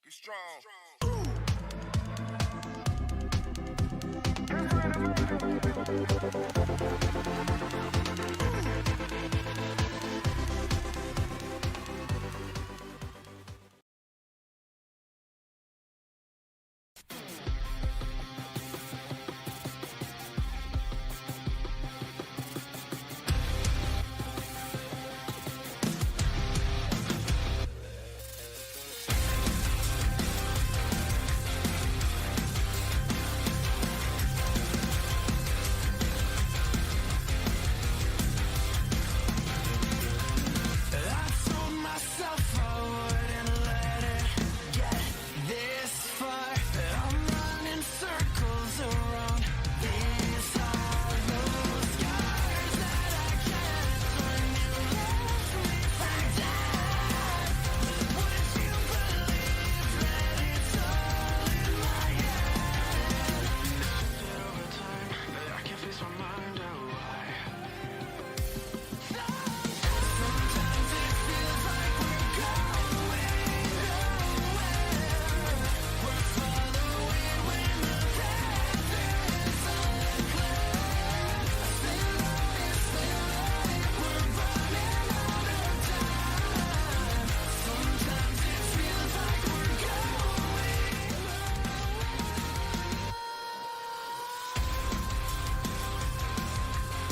Get strong.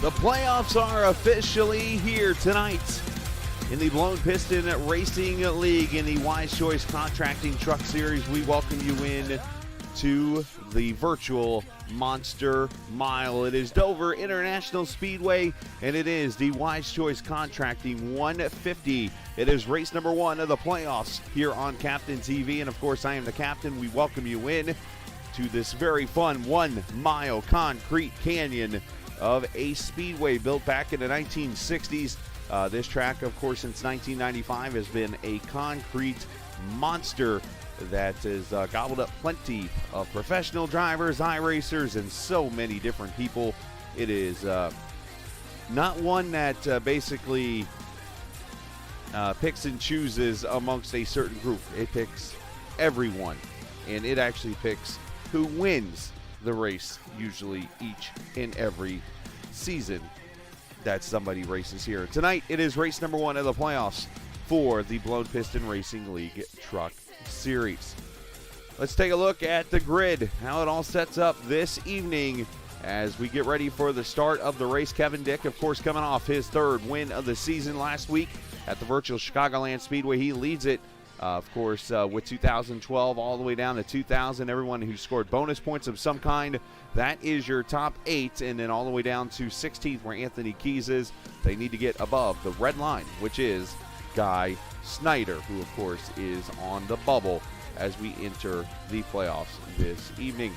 The playoffs are officially here tonight in the Blown Piston Racing League in the Wise Choice Contracting Truck Series. We welcome you in to the virtual Monster Mile. It is Dover International Speedway, and it is the Wise Choice Contracting 150. It is race number one of the playoffs here on Captain TV, and of course I am the captain. We welcome you in to this very fun 1 mile concrete canyon of a speedway built back in the 1960s. This track, of course, since 1995 has been a concrete monster that has gobbled up plenty of professional drivers, iRacers, and so many different people. It is not one that basically picks and chooses amongst a certain group. It picks everyone, and it actually picks who wins the race, usually each and every season that somebody races here. Tonight, it is race number one of the playoffs for the Blown Piston Racing League Truck Series. Let's take a look at the grid, how it all sets up this evening as we get ready for the start of the race. Kevin Dyck, of course, coming off his third win of the season last week at the virtual Chicagoland Speedway. He leads it, of course, with 2012 all the way down to 2000. Everyone who scored bonus points of some kind, that is your top 8, and then all the way down to 16th where Anthony Keys is. They need to get above the red line, which is Guy Snyder, who, of course, is on the bubble as we enter the playoffs this evening.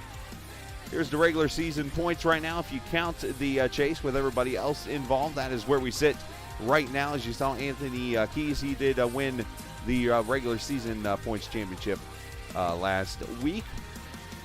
Here's the regular season points right now. If you count the chase with everybody else involved, that is where we sit right now. As you saw, Anthony Keys, he did win the regular season points championship last week.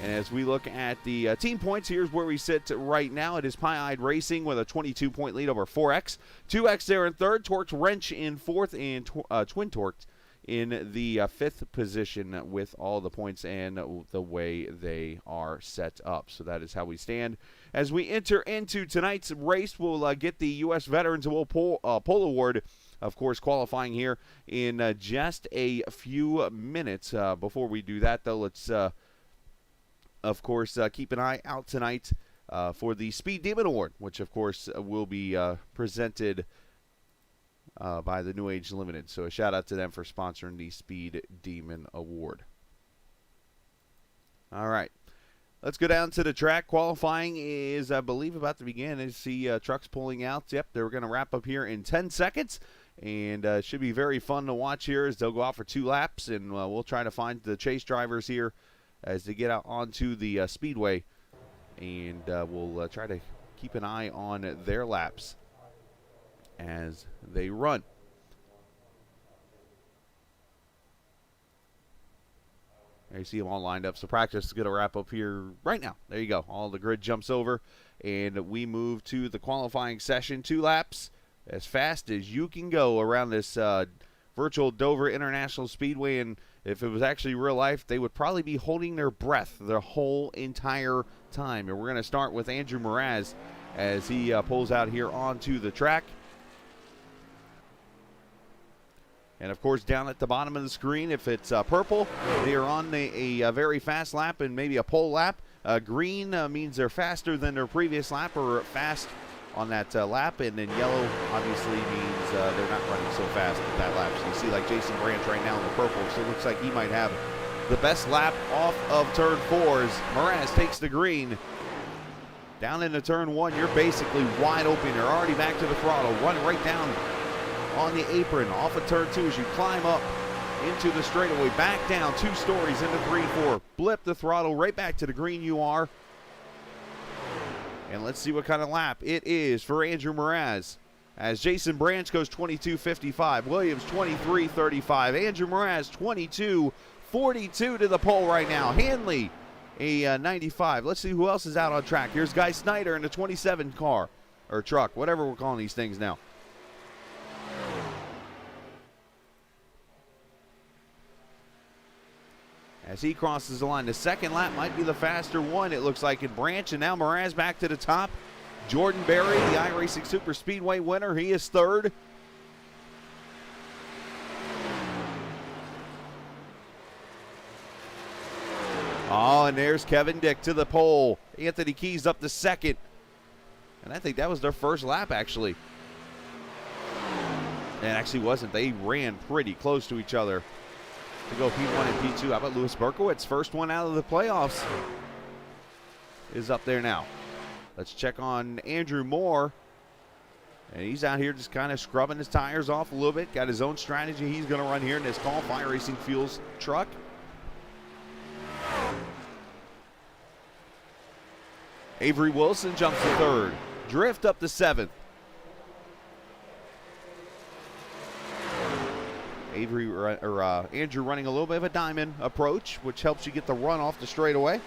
And as we look at the team points, here's where we sit right now. It is Pie-Eyed Racing with a 22-point lead over 4X. 2X there in third, Torqued Wrench in fourth, and Twin Torqued in the fifth position with all the points and the way they are set up. So that is how we stand. As we enter into tonight's race, we'll get the U.S. Veterans Pole Award, of course, qualifying here in just a few minutes. Before we do that, though, let's, of course, keep an eye out tonight for the Speed Demon Award, which, of course, will be presented by the New Age Limited. So a shout out to them for sponsoring the Speed Demon Award. All right. Let's go down to the track. Qualifying is, I believe, about to begin. I see trucks pulling out. Yep, they're going to wrap up here in 10 seconds. And it should be very fun to watch here as they'll go out for 2 laps. And we'll try to find the chase drivers here as they get out onto the speedway. And we'll try to keep an eye on their laps as they run. There you see them all lined up. So practice is going to wrap up here right now. There you go. All the grid jumps over, and we move to the qualifying session. 2 laps as fast as you can go around this virtual Dover International Speedway, and if it was actually real life, they would probably be holding their breath the whole entire time. And we're going to start with Andrew Mraz as he pulls out here onto the track. And, of course, down at the bottom of the screen, if it's purple, they are on a very fast lap and maybe a pole lap. Green means they're faster than their previous lap or fast on that lap. And then yellow obviously means they're not running so fast at that lap. So you see like Jason Branch right now in the purple. So it looks like he might have the best lap off of turn 4 as Mraz takes the green. Down into turn 1, you're basically wide open. You're already back to the throttle. Run right down on the apron off of turn 2 as you climb up into the straightaway, back down 2 stories into 3 and 4. Blip the throttle right back to the green you are. And let's see what kind of lap it is for Andrew Mraz. As Jason Branch goes 22.55, Williams 23.35, Andrew Mraz 22.42 to the pole right now. Hanley a 95. Let's see who else is out on track. Here's Guy Snyder in the 27 car or truck, whatever we're calling these things now. As he crosses the line, the second lap might be the faster one, it looks like, in Branch. And now Mraz back to the top. Jordan Berry, the iRacing Super Speedway winner, he is third. Oh, and there's Kevin Dyck to the pole. Anthony Keys up to second. And I think that was their first lap, actually. It actually wasn't. They ran pretty close to each other to go P1 and P2. How about Louis Berkowitz? First one out of the playoffs is up there now. Let's check on Andrew Moore. And he's out here just kind of scrubbing his tires off a little bit. Got his own strategy he's going to run here in this Golf iRacing Fuels truck. Avery Wilson jumps to third. Drift up to seventh. Andrew running a little bit of a diamond approach, which helps you get the run off the straightaway.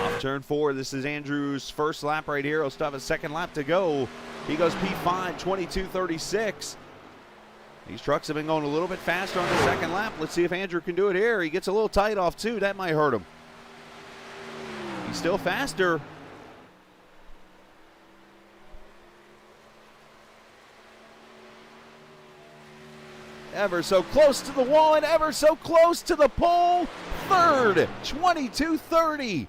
Off turn 4, this is Andrew's first lap right here. He'll still have a second lap to go. He goes P5, 22.36. These trucks have been going a little bit faster on the second lap. Let's see if Andrew can do it here. He gets a little tight off, too. That might hurt him. He's still faster. Ever so close to the wall and ever so close to the pole. Third, 22.30.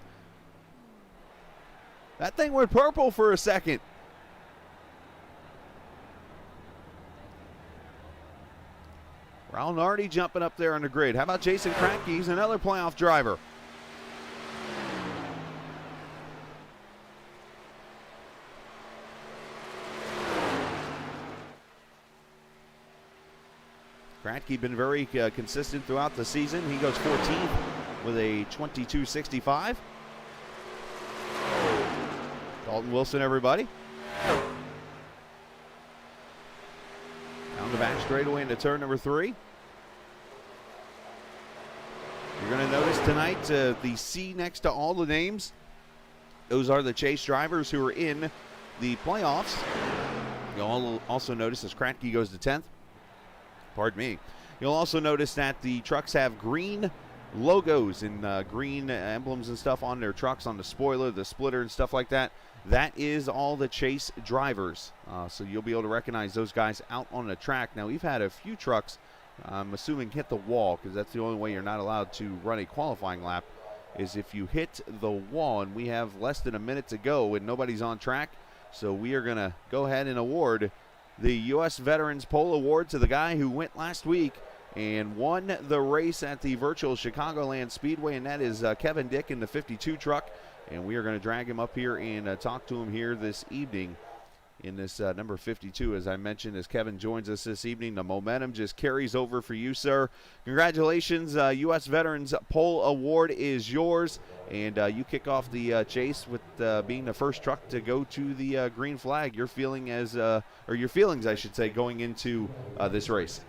That thing went purple for a second. Raul Nardi jumping up there on the grid. How about Jason Kratke? He's another playoff driver. Kratke been very consistent throughout the season. He goes 14th with a 22.65. Dalton Wilson, everybody. Down the back straightaway into turn number 3. You're going to notice tonight the C next to all the names. Those are the chase drivers who are in the playoffs. You'll also notice as Kratke goes to 10th. Pardon me. You'll also notice that the trucks have green logos and green emblems and stuff on their trucks, on the spoiler, the splitter, and stuff like that. That is all the chase drivers. So you'll be able to recognize those guys out on the track. Now, we've had a few trucks, I'm assuming, hit the wall, because that's the only way you're not allowed to run a qualifying lap, is if you hit the wall. And we have less than a minute to go and nobody's on track. So we are going to go ahead and award the U.S. Veterans Pole Award to the guy who went last week and won the race at the virtual Chicagoland Speedway, and that is Kevin Dyck in the 52 truck. And we are going to drag him up here and talk to him here this evening in this number 52, as I mentioned, as Kevin joins us this evening. The momentum just carries over for you, sir. Congratulations. U.S. Veterans Pole Award is yours, and you kick off the chase with being the first truck to go to the green flag. Your feelings, I should say, going into this race.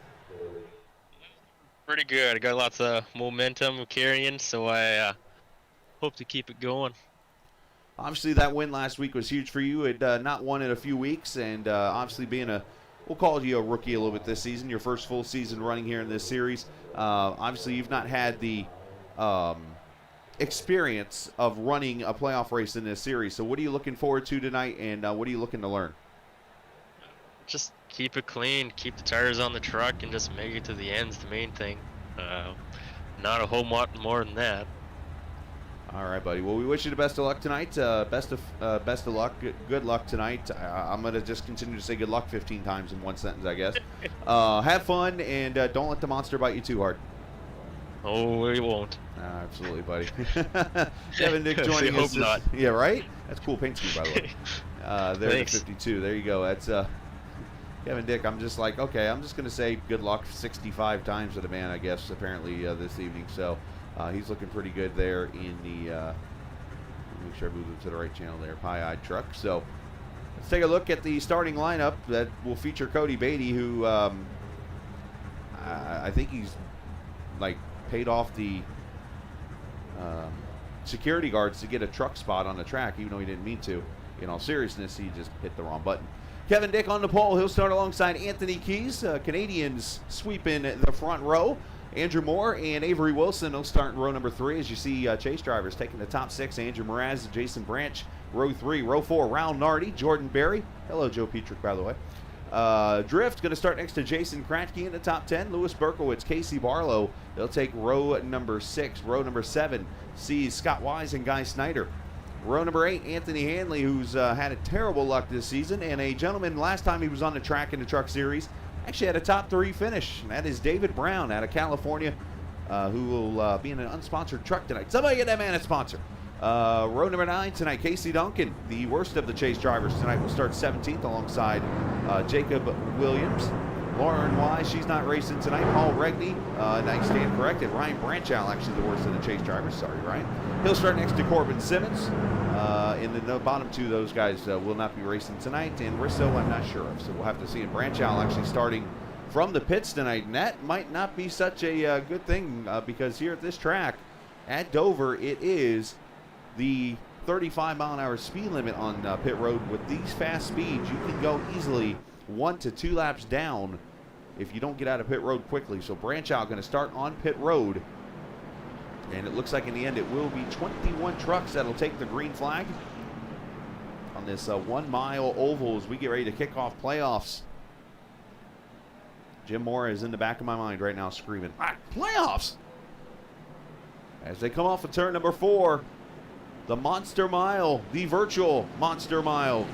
Pretty good. I got lots of momentum carrying, so I hope to keep it going. Obviously, that win last week was huge for you. It not won in a few weeks, and obviously being we'll call you a rookie a little bit this season, your first full season running here in this series. Obviously, you've not had the experience of running a playoff race in this series. So what are you looking forward to tonight, and what are you looking to learn? Just keep it clean, keep the tires on the truck, and just make it to the end's the main thing. Not a whole lot more than that. All right, buddy. Well, we wish you the best of luck tonight. Best of luck. Good luck tonight. I'm going to just continue to say good luck 15 times in one sentence, I guess. Have fun, and don't let the monster bite you too hard. Oh, we won't. Absolutely, buddy. Kevin Dyck joining us. Hope not. Yeah, right? That's cool paint scheme, by the way. There's the 52. There you go. That's Kevin Dyck. I'm just like, okay, I'm just going to say good luck 65 times to the man, I guess, apparently this evening. So he's looking pretty good there in the, make sure I move it to the right channel there, Pie-Eyed Truck. So let's take a look at the starting lineup that will feature Cody Beatty, who I think he's like paid off the security guards to get a truck spot on the track, even though he didn't mean to. In all seriousness, he just hit the wrong button. Kevin Dyck on the pole. He'll start alongside Anthony Keys. Canadians sweep in the front row. Andrew Moore and Avery Wilson will start in row number 3. As you see, chase drivers taking the top 6. Andrew Mraz and Jason Branch, row 3. Row 4, Raul Nardi, Jordan Berry. Hello, Joe Petrick, by the way. Drift going to start next to Jason Kratke in the top 10. Lewis Berkowitz, Casey Barlow. They'll take row number 6. Row number 7 sees Scott Wise and Guy Snyder. Row number 8, Anthony Hanley, who's had a terrible luck this season, and a gentleman last time he was on the track in the Truck Series actually had a top 3 finish. And that is David Brown out of California, who will be in an unsponsored truck tonight. Somebody get that man a sponsor. Row number 9 tonight, Casey Duncan, the worst of the chase drivers tonight, will start 17th alongside Jacob Williams. Lauren Wise, she's not racing tonight. Paul Regney, and I stand corrected. Ryan Branchow, actually the worst of the chase drivers. Sorry, Ryan. He'll start next to Corbin Simmons. And the bottom 2 of those guys will not be racing tonight. And Risso, I'm not sure of, so we'll have to see. And Branchow actually starting from the pits tonight. And that might not be such a good thing because here at this track at Dover, it is the 35-mile-an-hour speed limit on pit road. With these fast speeds, you can go easily 1 to 2 laps down if you don't get out of pit road quickly. So Branchow going to start on pit road. And it looks like in the end it will be 21 trucks that'll take the green flag on this 1-mile oval as we get ready to kick off playoffs. Jim Moore is in the back of my mind right now screaming, playoffs! As they come off of turn number 4, the Monster Mile, the virtual Monster Mile.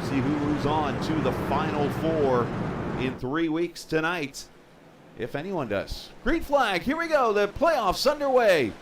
See who moves on to the final 4 in 3 weeks tonight, if anyone does. Green flag, here we go. The playoffs underway.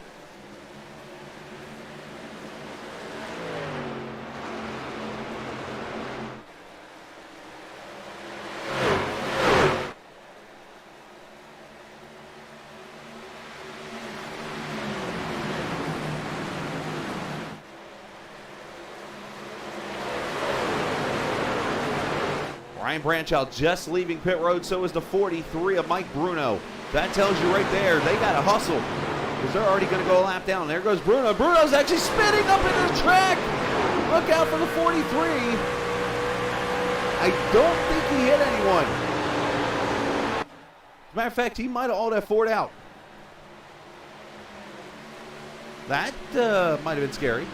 Ryan Branchow just leaving pit road, so is the 43 of Mike Bruno. That tells you right there, they got to hustle because they're already going to go a lap down. There goes Bruno. Bruno's actually spinning up into the track. Look out for the 43. I don't think he hit anyone. As a matter of fact, he might have hauled that Ford out. That might have been scary.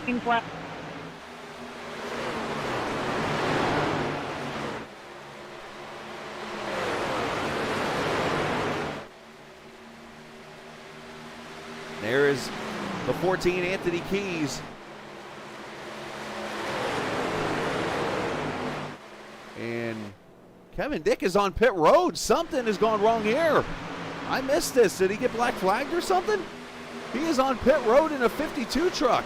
There is the 14, Anthony Keys. And Kevin Dyck is on pit road. Something has gone wrong here. I missed this. Did he get black flagged or something? He is on pit road in a 52 truck.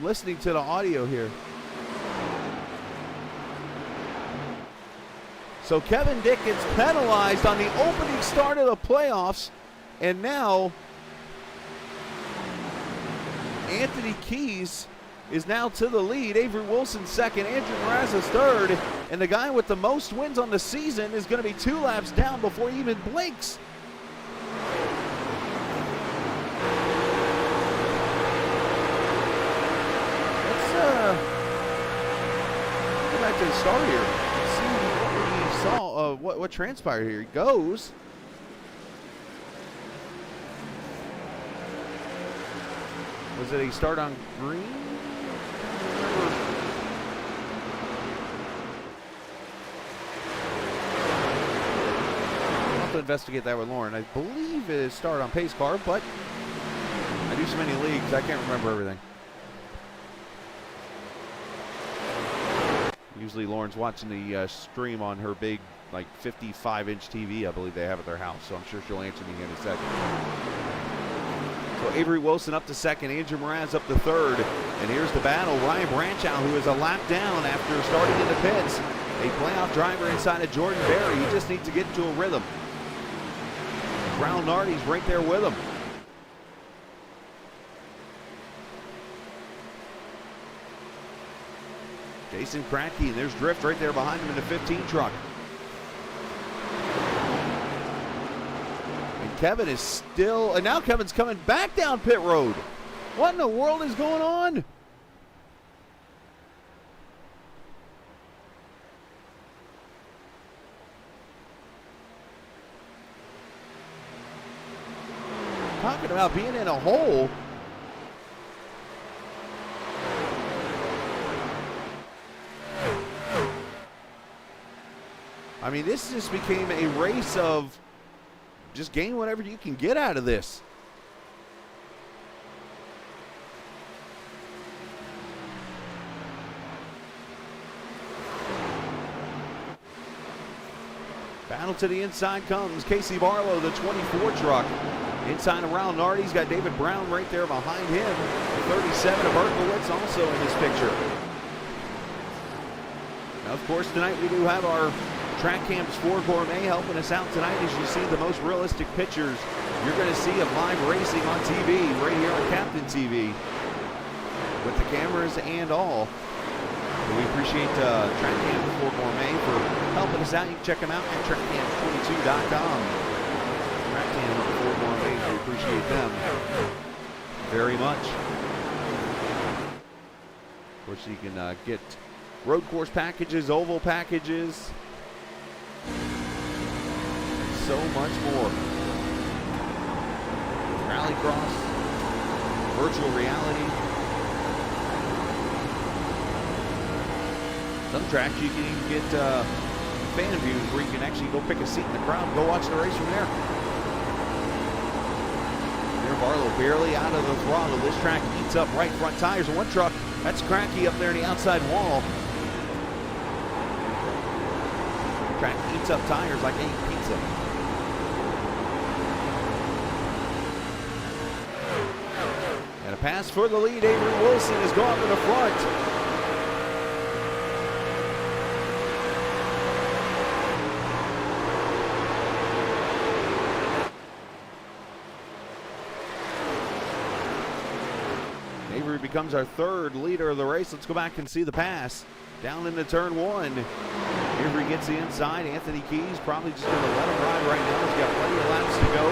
listening to the audio here. So Kevin Dyck gets penalized on the opening start of the playoffs, and now Anthony Keys is now to the lead. Avery Wilson second, Andrew Mrazas third, and the guy with the most wins on the season is going to be 2 laps down before he even blinks. Let's go back to the start here. See what we saw, what transpired here. He goes. Was it a start on green? I'll have to investigate that with Lauren. I believe it is start on pace car, but I do so many leagues, I can't remember everything. Usually Lauren's watching the stream on her big, like 55-inch TV, I believe they have at their house, so I'm sure she'll answer me in a second. So Avery Wilson up to second, Andrew Mraz up to third, and here's the battle. Ryan Branchow, who is a lap down after starting in the pits, a playoff driver inside of Jordan Berry. He just needs to get into a rhythm. Brown Nardi's right there with him. Jason Kratke, and there's Drift right there behind him in the 15 truck. And Kevin is still, and now Kevin's coming back down pit road. What in the world is going on? Talking about being in a hole. I mean, this just became a race of just gain whatever you can get out of this. Battle to the inside comes Casey Barlow, the 24 truck. Inside around Nardi's got David Brown right there behind him. The 37 of Berkowitz also in this picture. Now, of course, tonight we do have our Track Cams 4 Gourmet helping us out tonight. As you see the most realistic pictures you're going to see of live racing on TV right here on Captain TV with the cameras and all. So we appreciate Track Cams 4 Gourmet for helping us out. You can check them out at trackcams22.com. Track Cams 4 Gourmet, we appreciate them very much. Of course, you can get road course packages, oval packages, so much more. Rallycross, virtual reality. Some tracks you can even get fan views where you can actually go pick a seat in the crowd and go watch the race from there. There, Barlow barely out of the throttle. This track eats up right front tires. One truck, that's Kratke up there in the outside wall. Track eats up tires like any pizza. And a pass for the lead. Avery Wilson has gone to the front. Avery becomes our third leader of the race. Let's go back and see the pass. Down into turn one. Avery gets the inside. Anthony Keys probably just going to let him ride right now. He's got plenty of laps to go.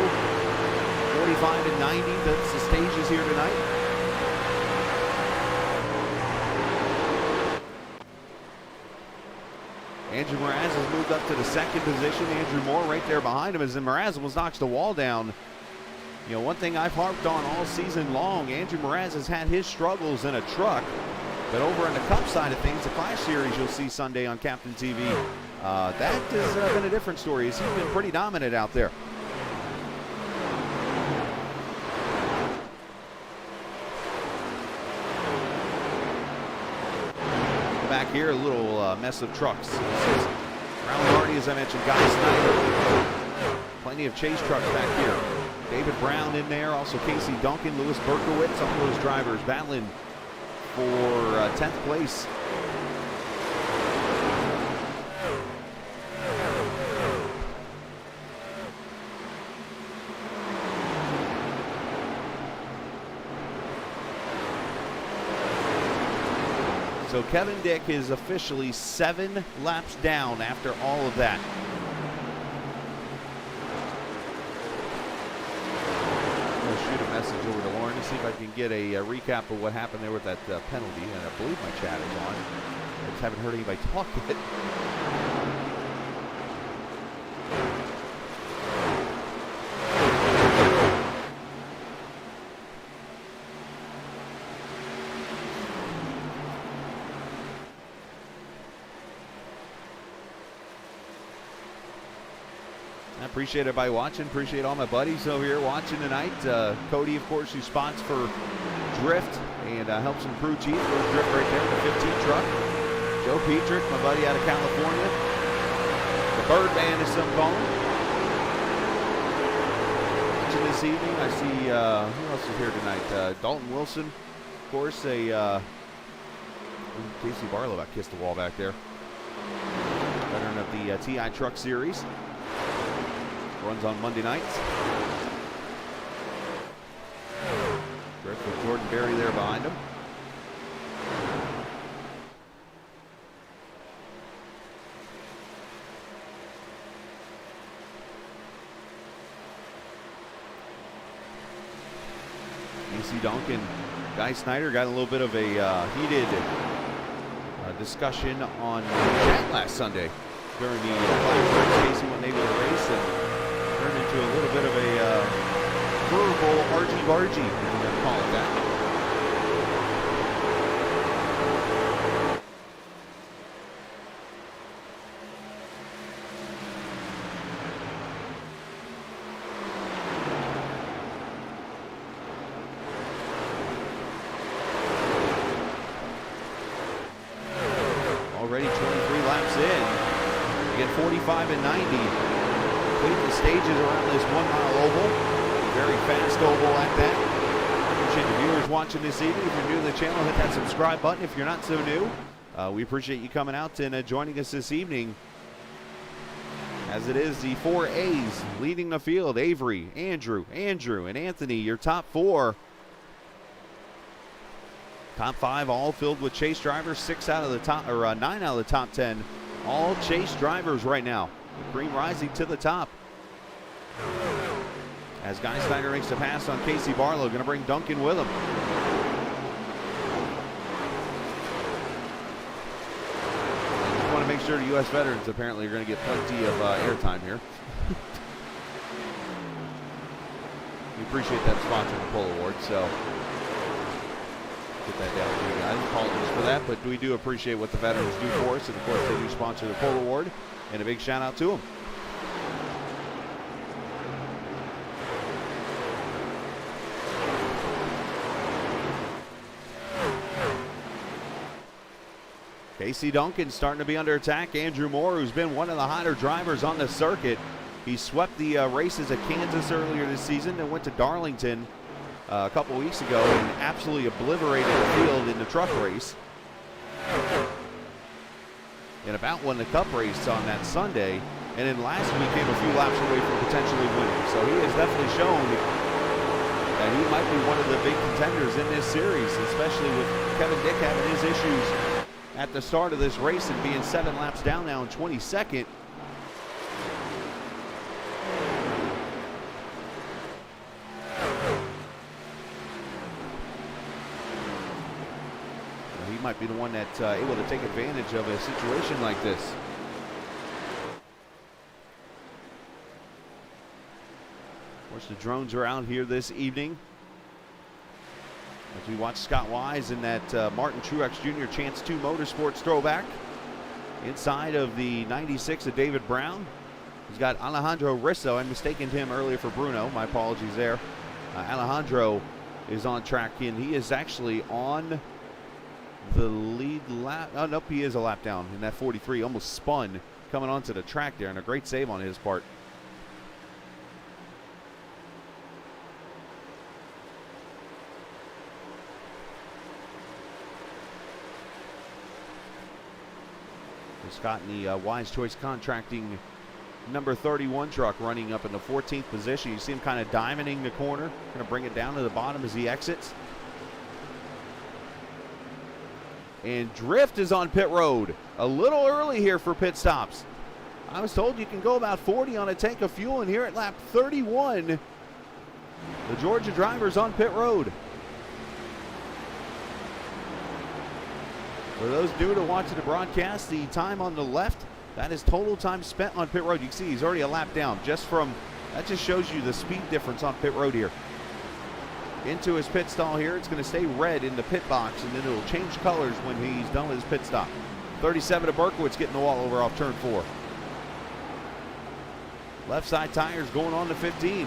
45 and 90. That's the stages here tonight. Andrew Mraz has moved up to the second position. Andrew Moore right there behind him as Mraz knocks the wall down. You know, one thing I've harped on all season long, Andrew Mraz has had his struggles in a truck. But over on the Cup side of things, the Clash Series you'll see Sunday on Captain TV, that has been a different story. He's been pretty dominant out there. Back here, a little mess of trucks. This is Brown Hardy, as I mentioned, Guy Snyder. Plenty of chase trucks back here. David Brown in there, also Casey Duncan, Lewis Berkowitz, all those drivers battling for 10th place. So Kevin Dyck is officially 7 laps down after all of that. I'm going to shoot a message over to Lauren to see if I can get a recap of what happened there with that penalty. And I believe my chat is on. I just haven't heard anybody talk yet. I appreciate everybody watching. Appreciate all my buddies over here watching tonight. Cody, of course, who spots for Drift and helps him crew chief. There's Drift right there, the 15 truck. Joe Petrick, my buddy out of California. The Birdman is some calling. Watching this evening, I see, who else is here tonight? Dalton Wilson, of course, Casey Barlow about kissed the wall back there. Veteran of the TI Truck Series. Runs on Monday nights. Drift with Jordan Berry there behind him. AC Duncan, Guy Snyder got a little bit of a heated discussion on chat last Sunday during the Black Casey when they were race and turned into a little bit of a verbal argy-bargy, if you want to call it that. Already 23 laps in. You get 45 and 90. Complete the stages around this 1 mile oval. Very fast oval at that. Appreciate the viewers watching this evening. If you're new to the channel, hit that subscribe button if you're not so new. We appreciate you coming out and joining us this evening. As it is the 4 A's leading the field. Avery, Andrew, and Anthony, your top 4. Top 5 all filled with chase drivers. 9 out of the top 10 all chase drivers right now. The cream rising to the top. As Guy Snyder makes the pass on Casey Barlow, going to bring Duncan with him. I just want to make sure the U.S. veterans apparently are going to get plenty of airtime here. We appreciate that sponsor of the Pole Award, so get that down for you guys. Apologies for that, but we do appreciate what the veterans do for us, and of course they do sponsor the Pole Award, and a big shout out to them. Casey Duncan starting to be under attack. Andrew Moore, who's been one of the hotter drivers on the circuit. He swept the races at Kansas earlier this season and went to Darlington a couple weeks ago and absolutely obliterated the field in the truck race. And about won the Cup race on that Sunday. And then last week came a few laps away from potentially winning. So he has definitely shown that he might be one of the big contenders in this series, especially with Kevin Dyck having his issues at the start of this race and being 7 laps down now in 22nd. He might be the one that's able to take advantage of a situation like this. Of course, the drones are out here this evening as we watch Scott Wise in that Martin Truex Jr. Chance 2 Motorsports throwback inside of the 96 of David Brown. He's got Alejandro Risso. I mistaken him earlier for Bruno. My apologies there. Alejandro is on track, and he is actually on the lead lap. Oh, nope, he is a lap down in that 43. Almost spun coming onto the track there, and a great save on his part. Scott in the Wise Choice Contracting number 31 truck running up in the 14th position. You see him kind of diamonding the corner, going to bring it down to the bottom as he exits. And Drift is on pit road. A little early here for pit stops. I was told you can go about 40 on a tank of fuel, and here at lap 31, the Georgia driver's on pit road. For those new to watching the broadcast, the time on the left, that is total time spent on pit road. You can see he's already a lap down just from, that just shows you the speed difference on pit road here. Into his pit stall here, it's going to stay red in the pit box, and then it will change colors when he's done with his pit stop. 37 to Berkowitz getting the wall over off turn 4. Left side tires going on to 15.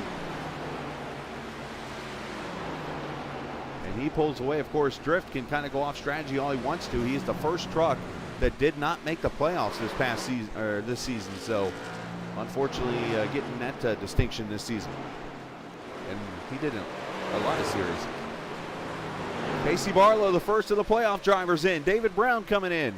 And he pulls away. Of course, Drift can kind of go off strategy all he wants to. He is the first truck that did not make the playoffs this past season, or this season. So, unfortunately, getting that distinction this season. And he did a lot of series. Casey Barlow, the first of the playoff drivers in. David Brown coming in.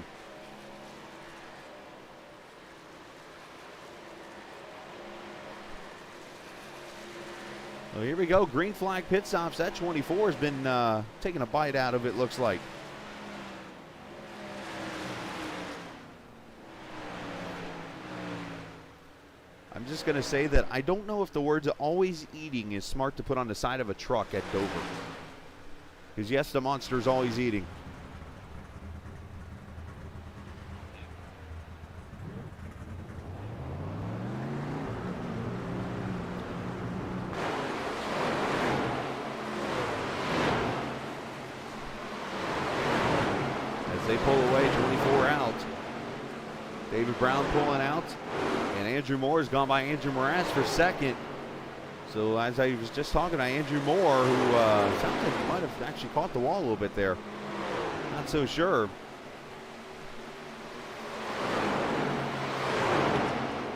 Well, here we go. Green flag pit stops. That 24 has been taking a bite out of it, looks like. I'm just going to say that I don't know if the words always eating is smart to put on the side of a truck at Dover. Because yes, the monster's always eating. As they pull away, 24 out. David Brown pulling out. And Andrew Moore has gone by Andrew Moraz for second. So as I was just talking to Andrew Moore, who sounds like he might have actually caught the wall a little bit there. Not so sure.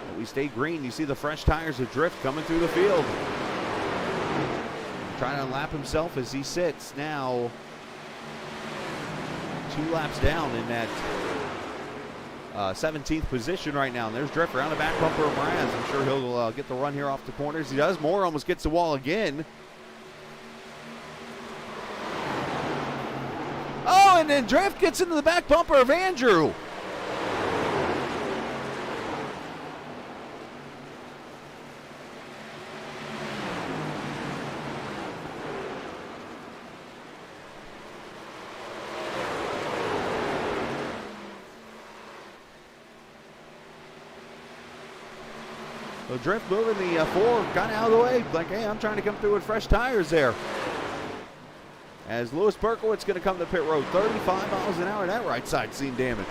But we stay green. You see the fresh tires of Drift coming through the field. Trying to unlap himself as he sits now 2 laps down in that 17th position right now. And there's Drift around the back bumper of Moraz. I'm sure he'll get the run here off the corners. He does. Moore almost gets the wall again. Oh, and then Drift gets into the back bumper of Andrew. So Drift moving the 4 kind of out of the way. Like, hey, I'm trying to come through with fresh tires there. As Lewis Berkowitz going to come to pit road. 35 miles an hour. That right side seen damage.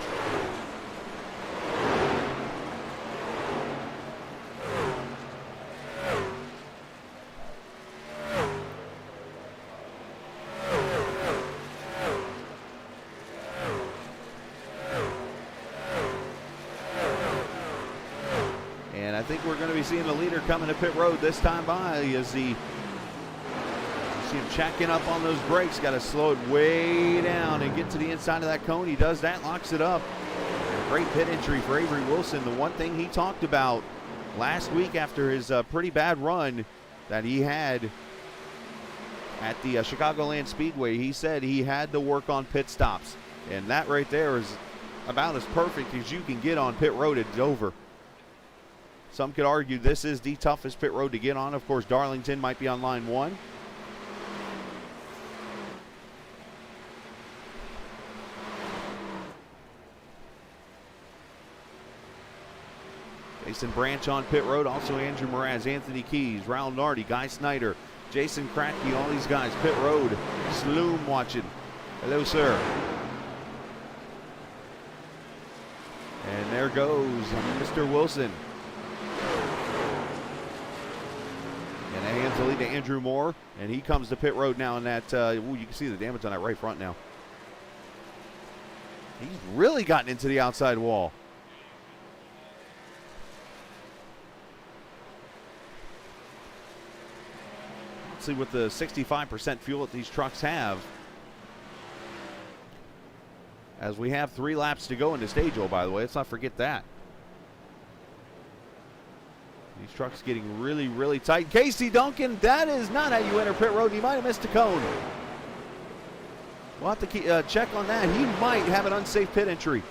I think we're going to be seeing the leader coming to pit road this time by as he, you see him checking up on those brakes. Got to slow it way down and get to the inside of that cone. He does that, locks it up. Great pit entry for Avery Wilson. The one thing he talked about last week after his pretty bad run that he had at the Chicagoland Speedway, he said he had to work on pit stops. And that right there is about as perfect as you can get on pit road at Dover. Some could argue this is the toughest pit road to get on. Of course, Darlington might be on line 1. Jason Branch on pit road. Also Andrew Moraz, Anthony Keys, Raul Nardi, Guy Snyder, Jason Kratke, all these guys. Pit road. Sloom watching. Hello, sir. And there goes Mr. Wilson. And that hands the lead to Andrew Moore, and he comes to pit road now in that, ooh, you can see the damage on that right front now. He's really gotten into the outside wall. Let's see what the 65% fuel that these trucks have. As we have 3 laps to go into stage, by the way. Let's not forget that. These trucks getting really, really tight. Casey Duncan, that is not how you enter pit road. He might have missed a cone. We'll have to check on that. He might have an unsafe pit entry.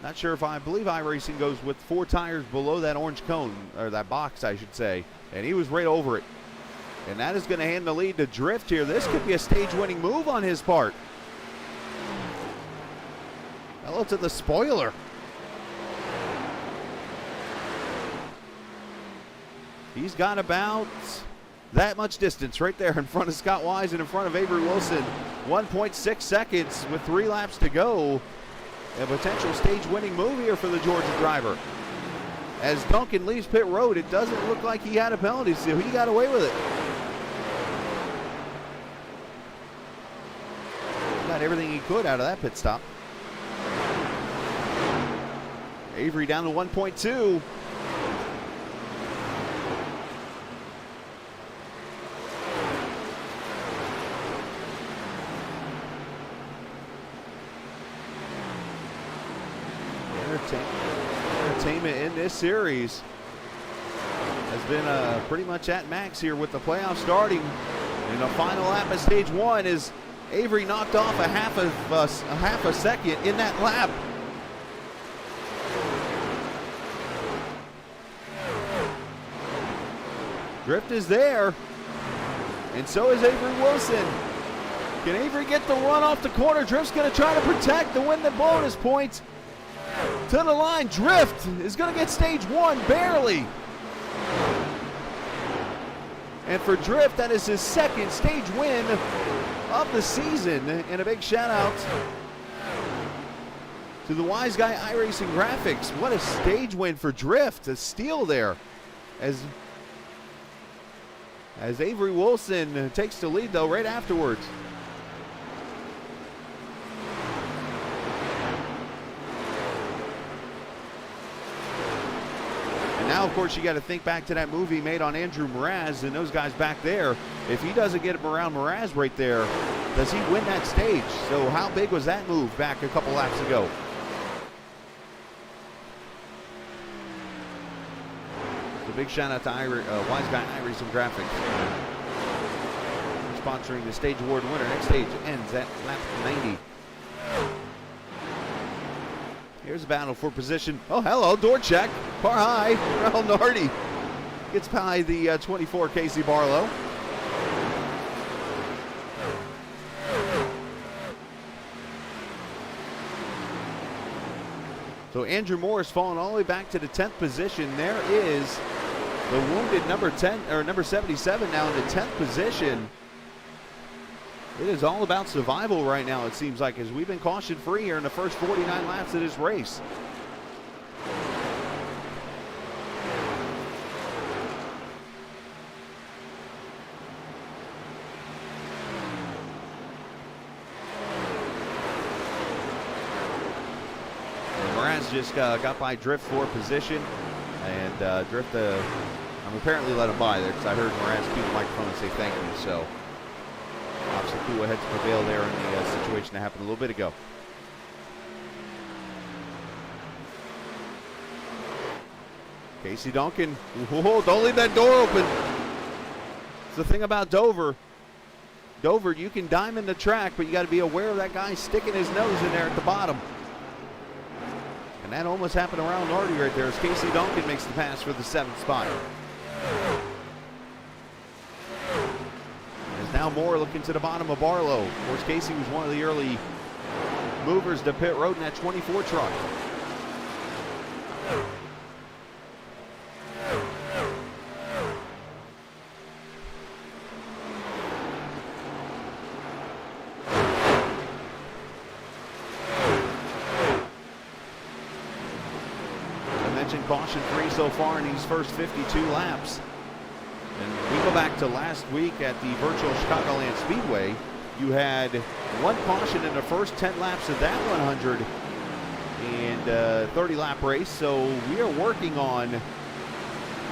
Not sure if I believe iRacing goes with 4 tires below that orange cone, or that box, I should say. And he was right over it. And that is going to hand the lead to Drift here. This could be a stage-winning move on his part. Hello to the spoiler. He's got about that much distance right there in front of Scott Wise and in front of Avery Wilson. 1.6 seconds with 3 laps to go. A potential stage-winning move here for the Georgia driver. As Duncan leaves pit road, it doesn't look like he had a penalty, so he got away with it. Got everything he could out of that pit stop. Avery down to 1.2. Entertainment in this series has been pretty much at max here with the playoffs starting. In the final lap of stage 1 is Avery knocked off a half a second in that lap. Drift is there, and so is Avery Wilson. Can Avery get the run off the corner? Drift's going to try to protect to win the bonus points. To the line, Drift is going to get stage 1, barely. And for Drift, that is his 2nd stage win of the season. And a big shout out to the Wise Guy iRacing Graphics. What a stage win for Drift, a steal there. As Avery Wilson takes the lead though right afterwards. Now, of course, you got to think back to that move he made on Andrew Mraz and those guys back there. If he doesn't get him around Mraz right there, does he win that stage? So how big was that move back a couple laps ago? So big shout out to Wise Guy iRacing Graphics. Sponsoring the stage award winner. Next stage ends at lap 90. Here's a battle for position. Oh, hello, door check. Par high. Raul Nardi gets by the 24 Casey Barlow. So Andrew Morris falling all the way back to the 10th position. There is the wounded number 10 or number 77 now in the 10th position. It is all about survival right now, it seems like, as we've been caution free here in the first 49 laps of this race. Mraz just got by Drift for position, and Drift, I'm apparently let him by there because I heard Mraz beat the microphone and say thank you. So obviously cool head to prevail there in the situation that happened a little bit ago. Casey Duncan, whoa, don't leave that door open. It's the thing about Dover. Dover, you can diamond the track, but you got to be aware of that guy sticking his nose in there at the bottom. And that almost happened around Nardi right there as Casey Duncan makes the pass for the 7th spot. As now Moore looking to the bottom of Barlow. Of course, Casey was one of the early movers to pit road in that 24 truck. Caution free so far in these first 52 laps. And we go back to last week at the virtual Chicagoland Speedway. You had 1 caution in the first 10 laps of that 130 lap race. So we are working on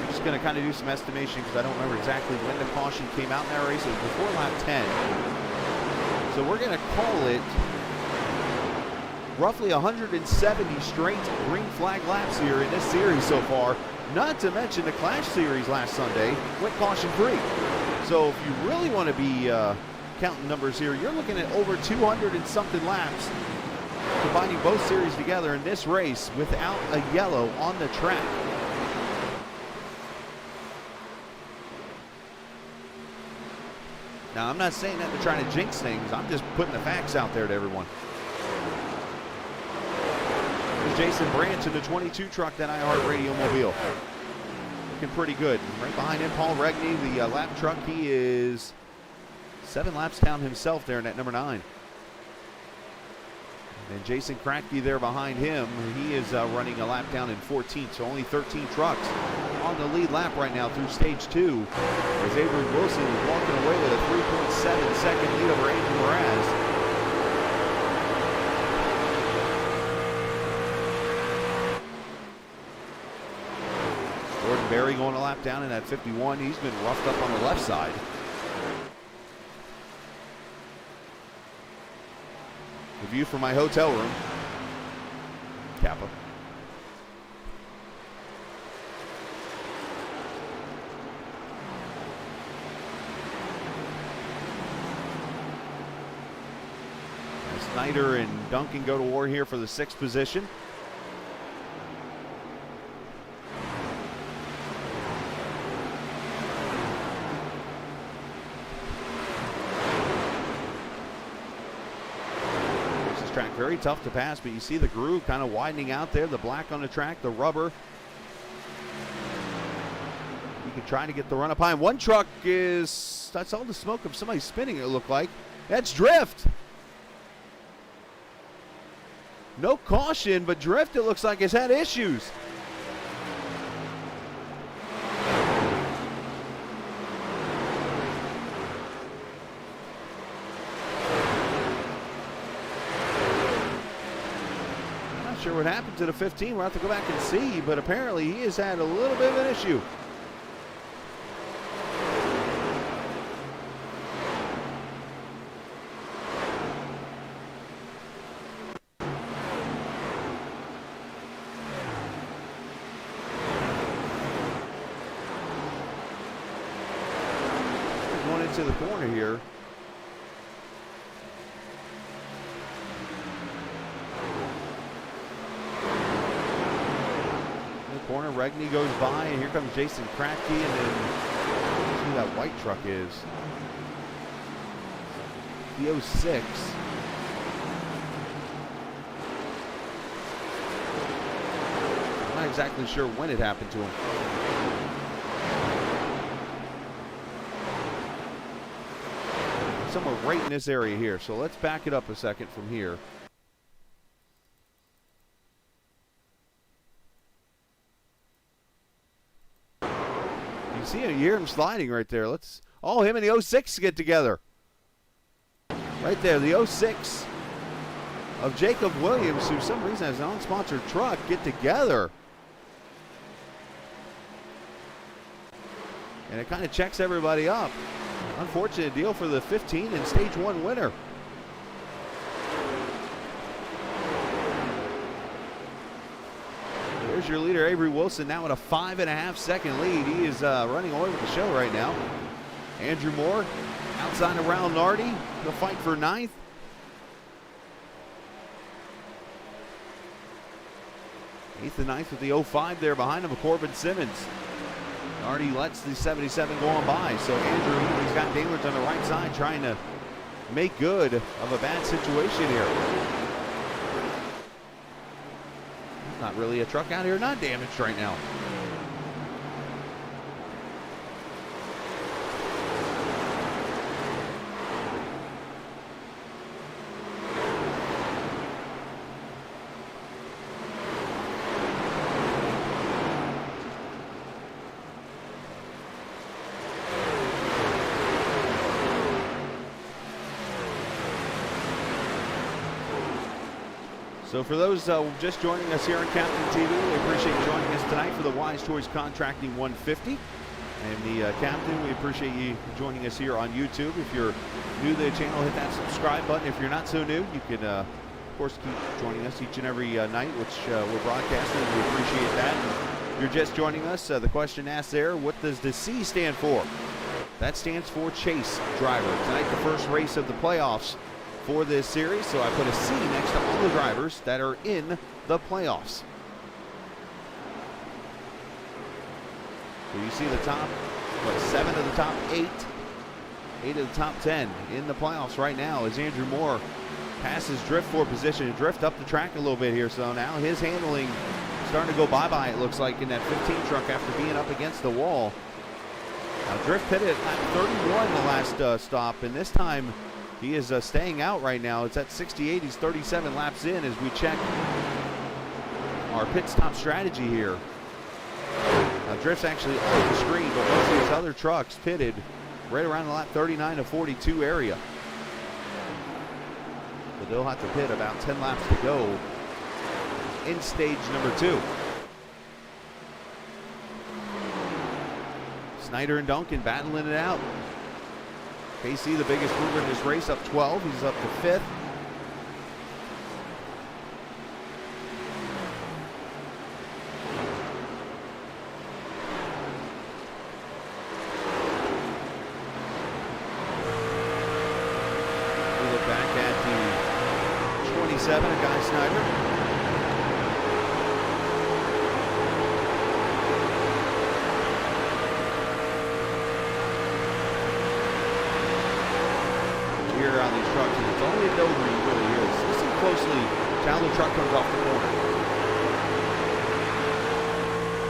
I'm just going to kind of do some estimation because I don't remember exactly when the caution came out in that race. It was before lap 10. So we're going to call it roughly 170 straight green flag laps here in this series so far. Not to mention the Clash Series last Sunday went caution free. So if you really want to be counting numbers here, you're looking at over 200 and something laps, combining both series together in this race without a yellow on the track. Now, I'm not saying that to try to jinx things. I'm just putting the facts out there to everyone. There's Jason Branch in the 22 truck, that iHeartRadio mobile. Looking pretty good. Right behind him, Paul Regney, the lap truck. He is 7 laps down himself there in that number 9. And Jason Kratke there behind him. He is running a lap down in 14th, so only 13 trucks on the lead lap right now through stage 2. As Avery Wilson is walking away with a 3.7 second lead over Andrew Moraz. Jordan Berry going a lap down in that 51. He's been roughed up on the left side. The view from my hotel room. Kappa. Snyder and Duncan go to war here for the 6th position. This track very tough to pass, but you see the groove kind of widening out there, the black on the track, the rubber. You can try to get the run up high. And one truck is, that's all the smoke of somebody spinning, it looked like. That's drift. No caution, but drift, it looks like, has had issues. I'm not sure what happened to the 15. We'll have to go back and see, but apparently he has had a little bit of an issue. To the corner here. In the corner, Regney goes by, and here comes Jason Kratke, and then let's see who that white truck is. The 06. I'm not exactly sure when it happened to him. Somewhere right in this area here. So let's back it up a second from here. You see him, you hear him sliding right there. Let's, oh, him and the 06 get together. Right there, the 06 of Jacob Williams, who for some reason has an unsponsored truck, get together. And it kind of checks everybody up. Unfortunate deal for the 15 and stage 1 winner. There's your leader, Avery Wilson, now with a 5.5 second lead. He is running away with the show right now. Andrew Moore outside of Raul Nardi. He'll fight for 9th. Eighth and 9th with the 05 there behind him, Corbin Simmons. Nardi lets the 77 go on by. So Andrew, he's got Daimler on the right side trying to make good of a bad situation here. Not really a truck out here, not damaged right now. So for those just joining us here on Captain TV, we appreciate you joining us tonight for the Wise Choice Contracting 150. And the Captain, we appreciate you joining us here on YouTube. If you're new to the channel, hit that subscribe button. If you're not so new, you can, of course, keep joining us each and every night, which we're broadcasting. We appreciate that. And if you're just joining us, the question asked there, what does the C stand for? That stands for Chase Driver. Tonight, the first race of the playoffs for this series, so I put a C next to all the drivers that are in the playoffs. So you see the top, 7 of the top 8 of the top 10 in the playoffs right now as Andrew Moore passes Drift for position. Drift up the track a little bit here, so now his handling starting to go bye-bye, it looks like, in that 15 truck after being up against the wall. Now Drift pitted at lap 31 the last stop, and this time he is staying out right now. It's at 68. He's 37 laps in as we check our pit stop strategy here. Now Drift's actually on the screen, but most of his other trucks pitted right around the lap 39 to 42 area. So they'll have to pit about 10 laps to go in stage number 2. Snyder and Duncan battling it out. KC, the biggest mover in this race, up 12. He's up to 5th. We look back at the 27 of Guy Snyder. On these trucks, and it's only a Dover you really hear this. Listen closely to how the truck comes off the corner.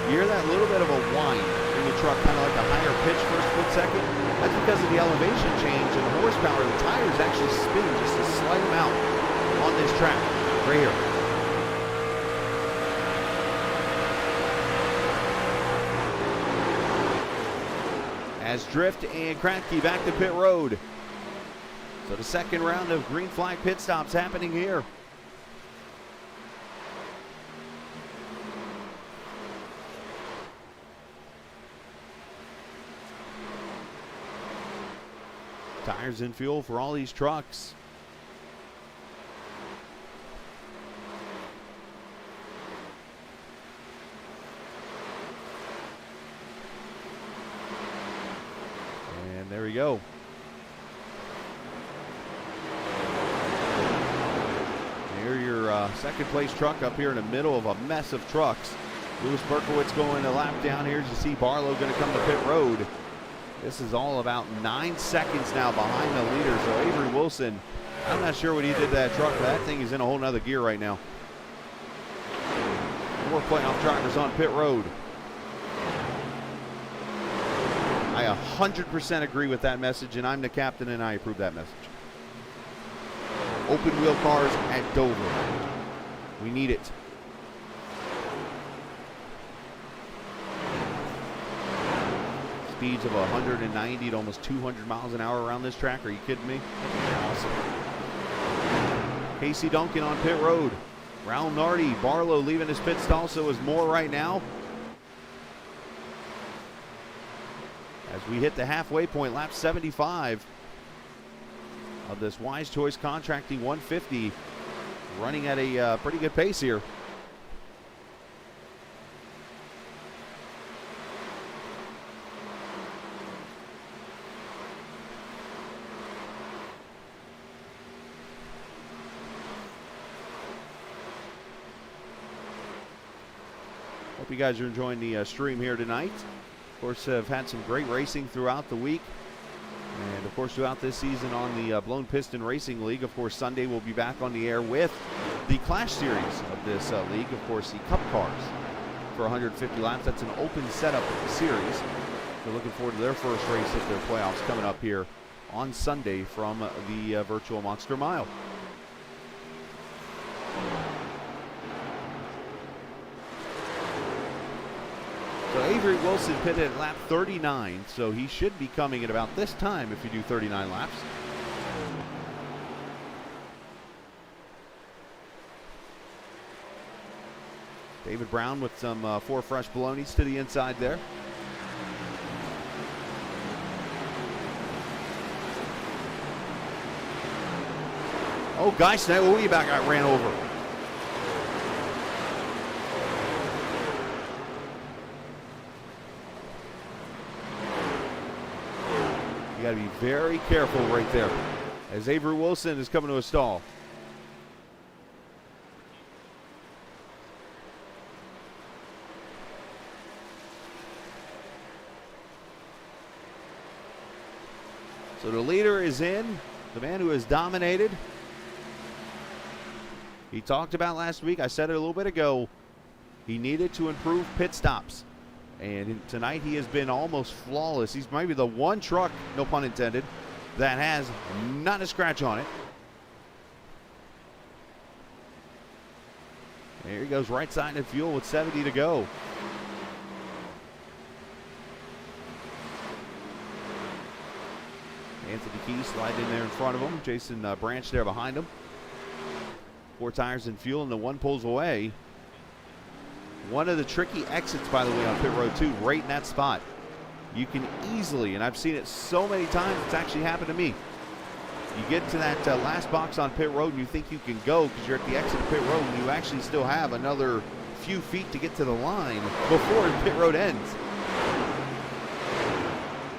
You hear that little bit of a whine in the truck, kind of like a higher pitch first split second. That's because of the elevation change and the horsepower. The tires actually spin just a slight amount on this track right here. As Drift and Kratky back to pit road. So the second round of green flag pit stops happening here. Tires and fuel for all these trucks. And there we go. Second place truck up here in the middle of a mess of trucks. Lewis Berkowitz going a lap down here as you see Barlow going to come to pit road. This is all about 9 seconds now behind the leader. So Avery Wilson, I'm not sure what he did to that truck, but that thing is in a whole nother gear right now. More playoff drivers on pit road. I 100% agree with that message, and I'm the captain and I approve that message. Open wheel cars at Dover. We need it. Speeds of 190 to almost 200 miles an hour around this track. Are you kidding me? Awesome. Casey Duncan on pit road. Raul Nardi, Barlow leaving his pit stall, so is Moore right now. As we hit the halfway point, lap 75 of this Wise Choice Contracting 150. Running at a pretty good pace here. Hope you guys are enjoying the stream here tonight. Of course, have had some great racing throughout the week. And of course, throughout this season on the Blown Piston Racing League. Of course, Sunday we'll be back on the air with the Clash Series of this league. Of course, the Cup Cars for 150 laps. That's an open setup series. We're looking forward to their first race of their playoffs coming up here on Sunday from the virtual Monster Mile. So Avery Wilson pitted at lap 39, so he should be coming at about this time if you do 39 laps. David Brown with some 4 fresh balonies to the inside there. Oh, Geist, that back got ran over. You got to be very careful right there as Avery Wilson is coming to a stall. So the leader is in, the man who has dominated. He talked about last week, I said it a little bit ago, he needed to improve pit stops. And tonight he has been almost flawless. He's maybe the one truck, no pun intended, that has not a scratch on it. There he goes, right side of fuel with 70 to go. Anthony Key sliding in there in front of him. Jason Branch there behind him. 4 tires and fuel, and the 1 pulls away. One of the tricky exits, by the way, on pit road 2, right in that spot. You can easily, and I've seen it so many times, it's actually happened to me. You get to that last box on pit road and you think you can go because you're at the exit of pit road, and you actually still have another few feet to get to the line before pit road ends.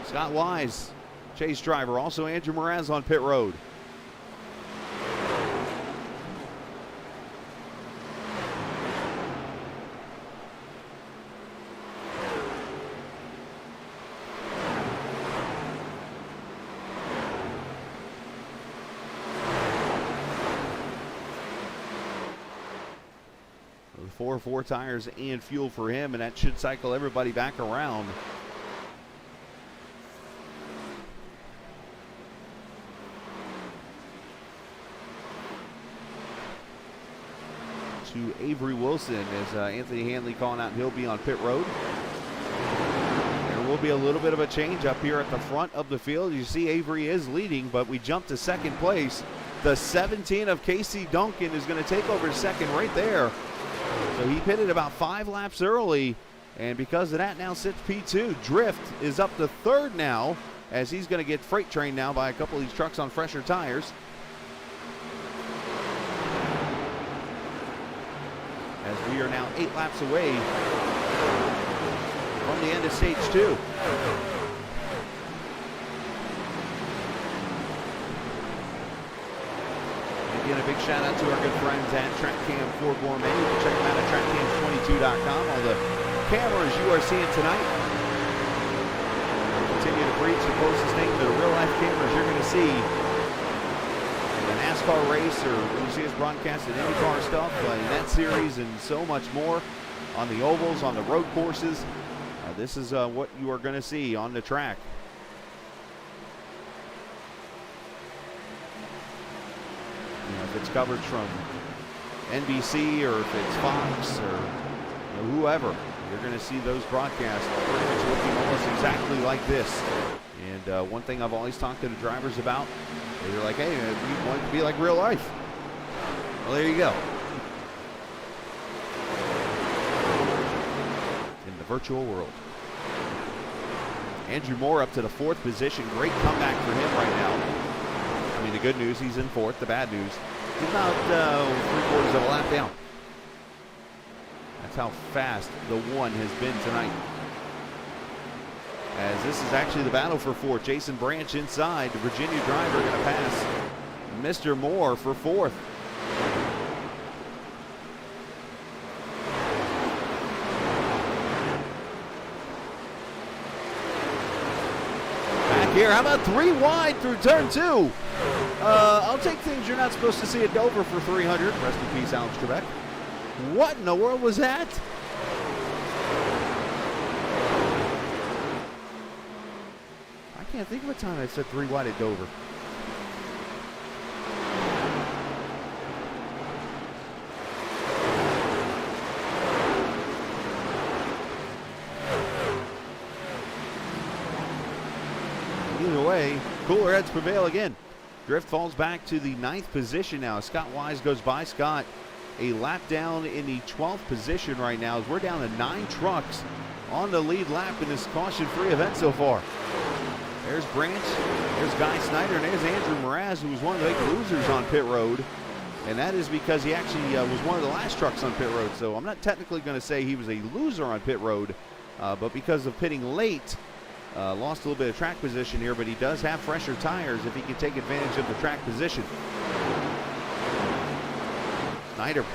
Scott Wise, chase driver, also Andrew Mraz on pit road. Four tires and fuel for him, and that should cycle everybody back around. To Avery Wilson as Anthony Hanley calling out he'll be on pit road. There will be a little bit of a change up here at the front of the field. You see Avery is leading, but we jump to second place. The 17 of Casey Duncan is going to take over second right there. So he pitted about 5 laps early, and because of that now sits P2. Drift is up to third now as he's going to get freight trained now by a couple of these trucks on fresher tires. As we are now 8 laps away from the end of stage 2. Again, a big shout out to our good friends at TrackCam 4 Gourmet. You can check them out at trackcam22.com. All the cameras you are seeing tonight continue to preach the closest thing to the real life cameras you're going to see in a NASCAR race, or when you see us broadcasting IndyCar stuff, in that series, and so much more on the ovals, on the road courses. This is what you are going to see on the track. If it's coverage from NBC or if it's Fox or whoever, you're going to see those broadcasts pretty much looking almost exactly like this. And one thing I've always talked to the drivers about, they're like, hey, we want it to be like real life. Well, there you go. In the virtual world. Andrew Moore up to the 4th position. Great comeback for him right now. I mean, the good news, he's in 4th. The bad news, he's about 3/4 of a lap down. That's how fast the 1 has been tonight. As this is actually the battle for 4th. Jason Branch inside. The Virginia driver going to pass Mr. Moore for 4th. Back here, how about 3 wide through turn 2? I'll take things you're not supposed to see at Dover for 300. Rest in peace, Alex Trebek. What in the world was that? I can't think of a time I said 3 wide at Dover. Either way, cooler heads prevail again. Drift falls back to the 9th position now. Scott Wise goes by. Scott a lap down in the 12th position right now, as we're down to 9 trucks on the lead lap in this caution-free event so far. There's Branch, there's Guy Snyder, and there's Andrew Mraz, who was one of the big losers on pit road. And that is because he actually was one of the last trucks on pit road. So I'm not technically going to say he was a loser on pit road, but because of pitting late, lost a little bit of track position here, but he does have fresher tires if he can take advantage of the track position. Snyder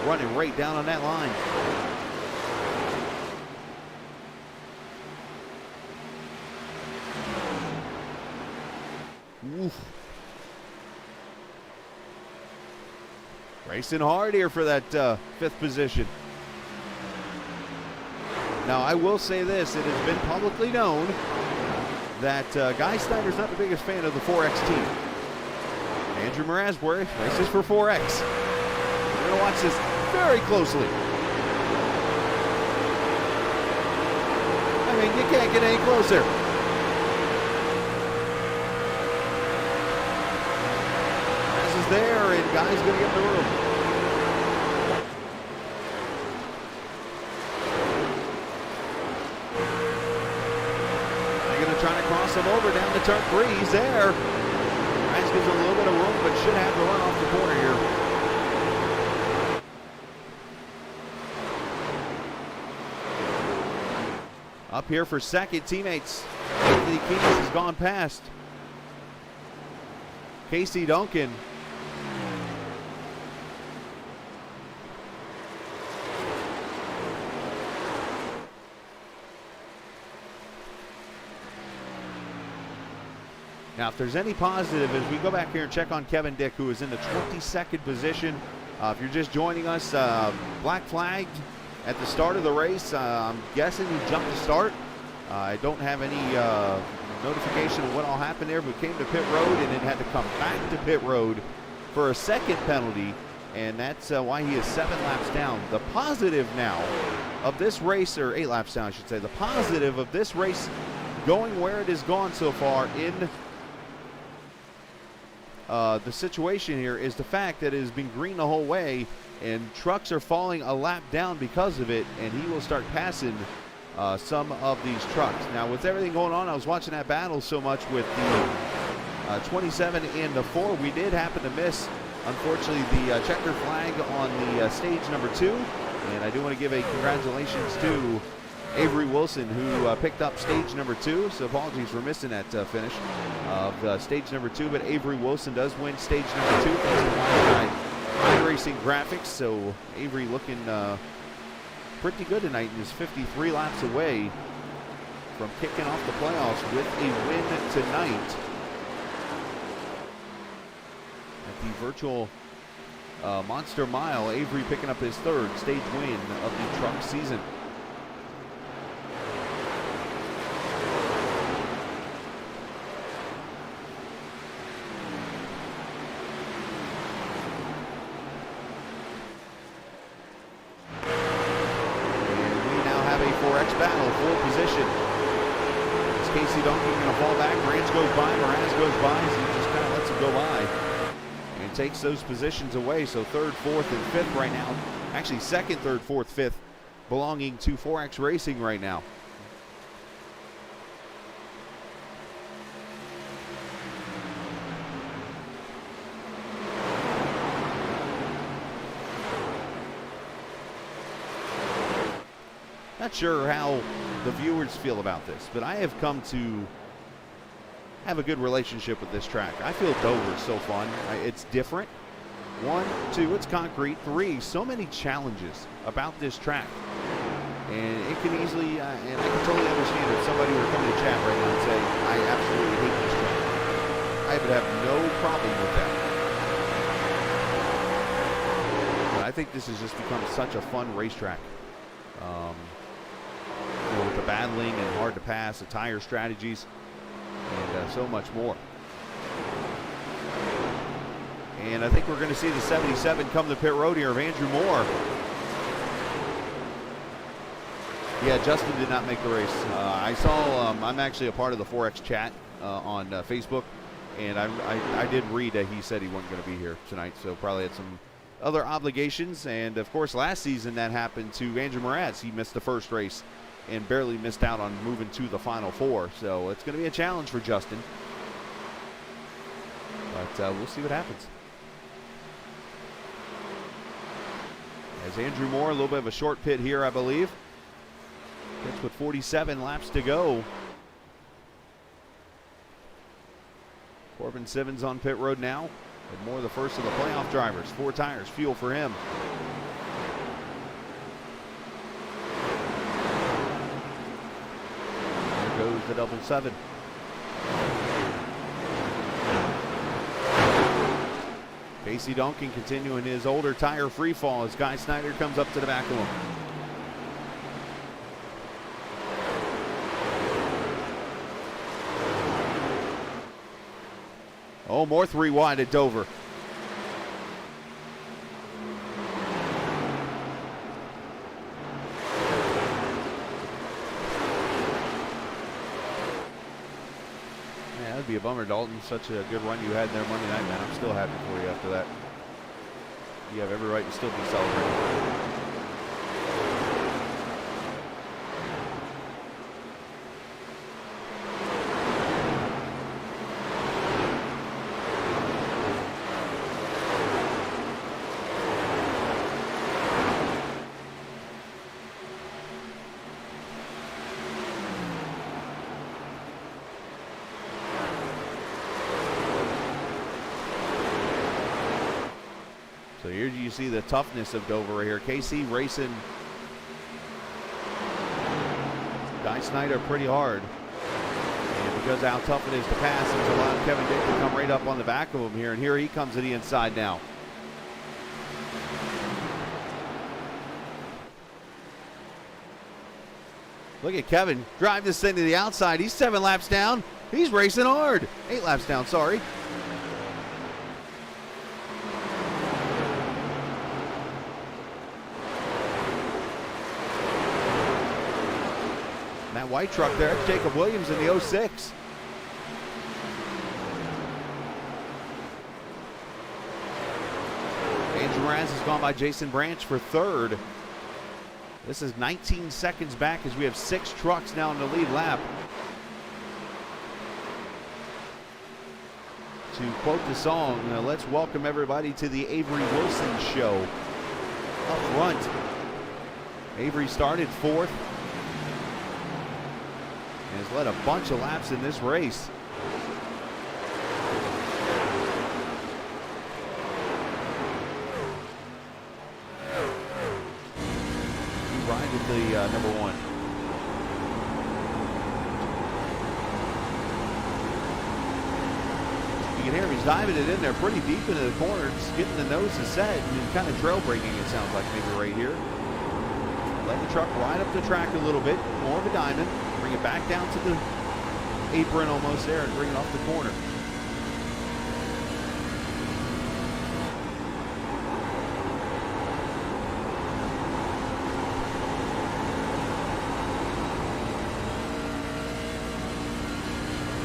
running right down on that line. Oof. Racing hard here for that 5th position. Now, I will say this. It has been publicly known that Guy Snyder's not the biggest fan of the 4X team. Andrew Mraz races for 4X. We're going to watch this very closely. I mean, you can't get any closer. There, and Guy's going to get in the room. They're going to try to cross him over down to turn 3. He's there. Ryan gives him a little bit of room, but should have to run off the corner here. Up here for second, teammates. Anthony Keynes has gone past. Casey Duncan. Now, if there's any positive, as we go back here and check on Kevin Dyck, who is in the 22nd position. If you're just joining us, black flagged at the start of the race. I'm guessing he jumped the start. I don't have any notification of what all happened there, but came to pit road and then had to come back to pit road for a second penalty, and that's why he is 7 laps down. The positive now of this race, or 8 laps down, I should say, the positive of this race going where it has gone so far in the situation here is the fact that it has been green the whole way, and trucks are falling a lap down because of it, and he will start passing some of these trucks. Now, with everything going on, I was watching that battle so much with the 27 and the 4. We did happen to miss, unfortunately, the checker flag on the stage number 2, and I do want to give a congratulations to Avery Wilson, who picked up stage number 2. So apologies for missing that finish of stage number 2, but Avery Wilson does win stage number 2 thanks to iRacing graphics. So Avery looking pretty good tonight and is 53 laps away from kicking off the playoffs with a win tonight at the virtual Monster Mile. Avery picking up his 3rd stage win of the truck season. Battle for position. Is Casey Duncan going to fall back? Branch goes by, Moraz goes by, so he just kind of lets him go by and takes those positions away. So 3rd, 4th, and 5th right now. Actually 2nd, 3rd, 4th, 5th belonging to 4X Racing right now. Not sure how the viewers feel about this, but I have come to have a good relationship with this track. I feel Dover's so fun. It's different. 1, 2, it's concrete. 3, so many challenges about this track. And it can easily, and I can totally understand if somebody were coming to chat right now and say, I absolutely hate this track. I would have no problem with that. But I think this has just become such a fun racetrack. With the battling and hard to pass, the tire strategies, and so much more. And I think we're going to see the 77 come to pit road here of Andrew Moore. Yeah, Justin did not make the race. I saw, I'm actually a part of the 4X chat on Facebook, and I did read that he said he wasn't going to be here tonight, so probably had some other obligations. And of course, last season that happened to Andrew Mraz. He missed the first race and barely missed out on moving to the Final Four. So it's going to be a challenge for Justin. But we'll see what happens. As Andrew Moore, a little bit of a short pit here, I believe. Pits with 47 laps to go. Corbin Simmons on pit road now. And Moore, the first of the playoff drivers. 4 tires, fuel for him. There goes the double 7. Casey Donkin continuing his older tire free fall as Guy Snyder comes up to the back of him. Oh, more 3 wide at Dover. Yeah, that'd be a bummer, Dalton. Such a good run you had there Monday night, man. I'm still happy for you after that. You have every right to still be celebrating. So here you see the toughness of Dover right here. KC racing Guy Snyder pretty hard. And because of how tough it is to pass, it's allowed Kevin Dyck to come right up on the back of him here. And here he comes to the inside now. Look at Kevin drive this thing to the outside. He's 7 laps down. He's racing hard. 8 laps down, sorry. That white truck there, that's Jacob Williams in the 06. Andrew Mraz has gone by Jason Branch for 3rd. This is 19 seconds back as we have 6 trucks now in the lead lap. To quote the song, let's welcome everybody to the Avery Wilson Show. Up front, Avery started 4th. And has led a bunch of laps in this race. He rides the number 1. You can hear him, he's diving it in there pretty deep into the corner, just getting the noses set and kind of trail braking, it sounds like maybe right here. Let the truck ride up the track a little bit, more of a diamond. Bring it back down to the apron almost there and bring it off the corner.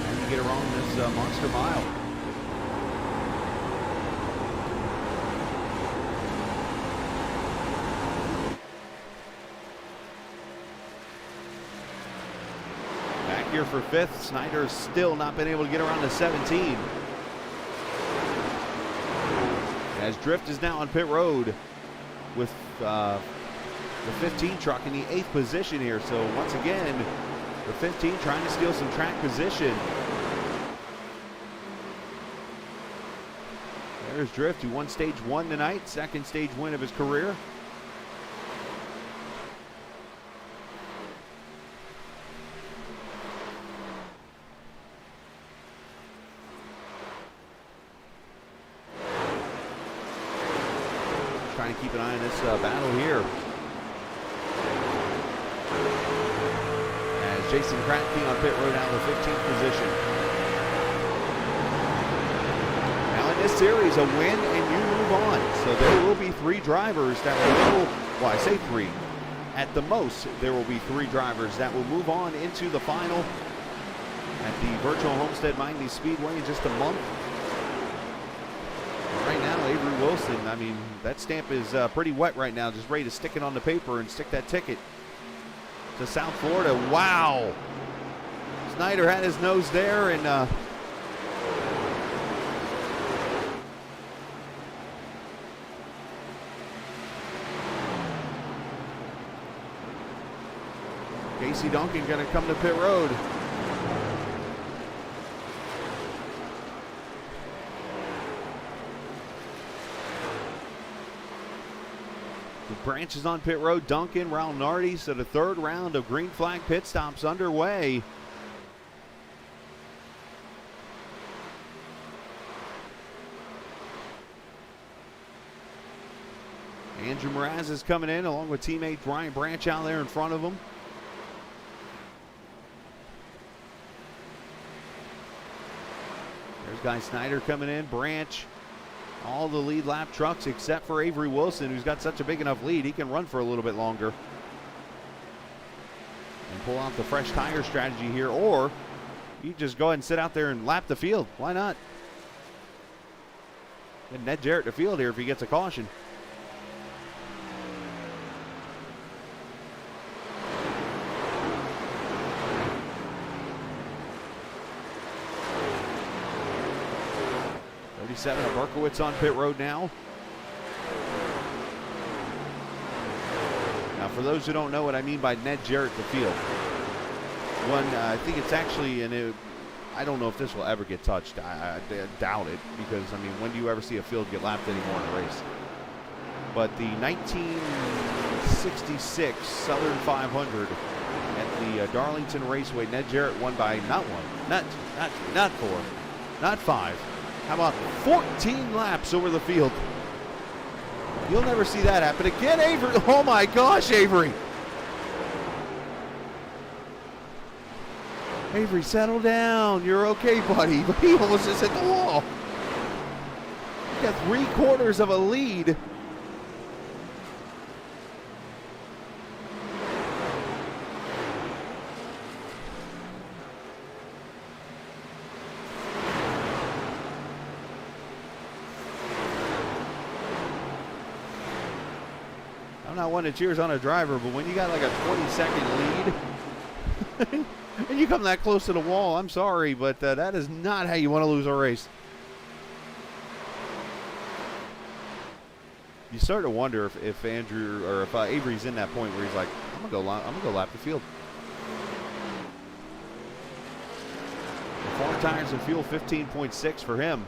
And you get around this monster mile. Here for 5th. Snyder's still not been able to get around to 17. As Drift is now on pit road with the 15 truck in the 8th position here. So once again, the 15 trying to steal some track position. There's Drift, who won stage 1 tonight, 2nd stage win of his career. Trying to keep an eye on this battle here. As Jason Kratke on pit road now in the 15th position. Now in this series, a win and you move on. So there will be 3 drivers that will, well, I say 3. At the most, there will be 3 drivers that will move on into the final at the virtual Homestead Miami Speedway in just a month. Right now, Avery Wilson, I mean, that stamp is pretty wet right now, just ready to stick it on the paper and stick that ticket to South Florida. Wow. Snyder had his nose there, and Casey Duncan going to come to pit road. The Branch is on pit road. Duncan, Raul Nardi. So the third round of green flag pit stops underway. Andrew Mraz is coming in along with teammate Brian Branch out there in front of him. There's Guy Snyder coming in. Branch, all the lead lap trucks except for Avery Wilson, who's got such a big enough lead he can run for a little bit longer and pull out the fresh tire strategy here, or you just go ahead and sit out there and lap the field. Why not? Get Ned Jarrett to field here if he gets a caution. Berkowitz on pit road now. Now, for those who don't know what I mean by Ned Jarrett to field, one, I think it's actually, I don't know if this will ever get touched. I doubt it, because, I mean, when do you ever see a field get lapped anymore in a race? But the 1966 Southern 500 at the Darlington Raceway, Ned Jarrett won by not one, not two, not three, not four, not five. How about 14 laps over the field? You'll never see that happen again. Avery, oh my gosh, Avery. Avery, settle down. You're okay, buddy. But he almost just hit the wall. You got 3/4 of a lead. I'm not one that cheers on a driver, but when you got like a 20-second lead and you come that close to the wall, I'm sorry, but that is not how you want to lose a race. You start to wonder if Andrew or if Avery's in that point where he's like, I'm gonna go lap the field. Four tires and fuel, 15.6 for him.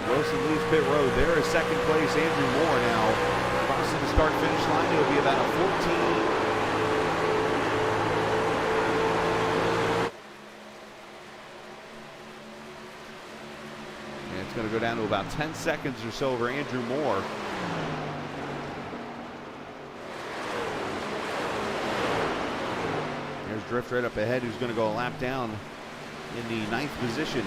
Wilson leaves pit road. There is second place, Andrew Moore now. Crossing the start-finish line, it'll be about a 14. And it's going to go down to about 10 seconds or so over Andrew Moore. There's Drift right up ahead, who's going to go a lap down in the 9th position.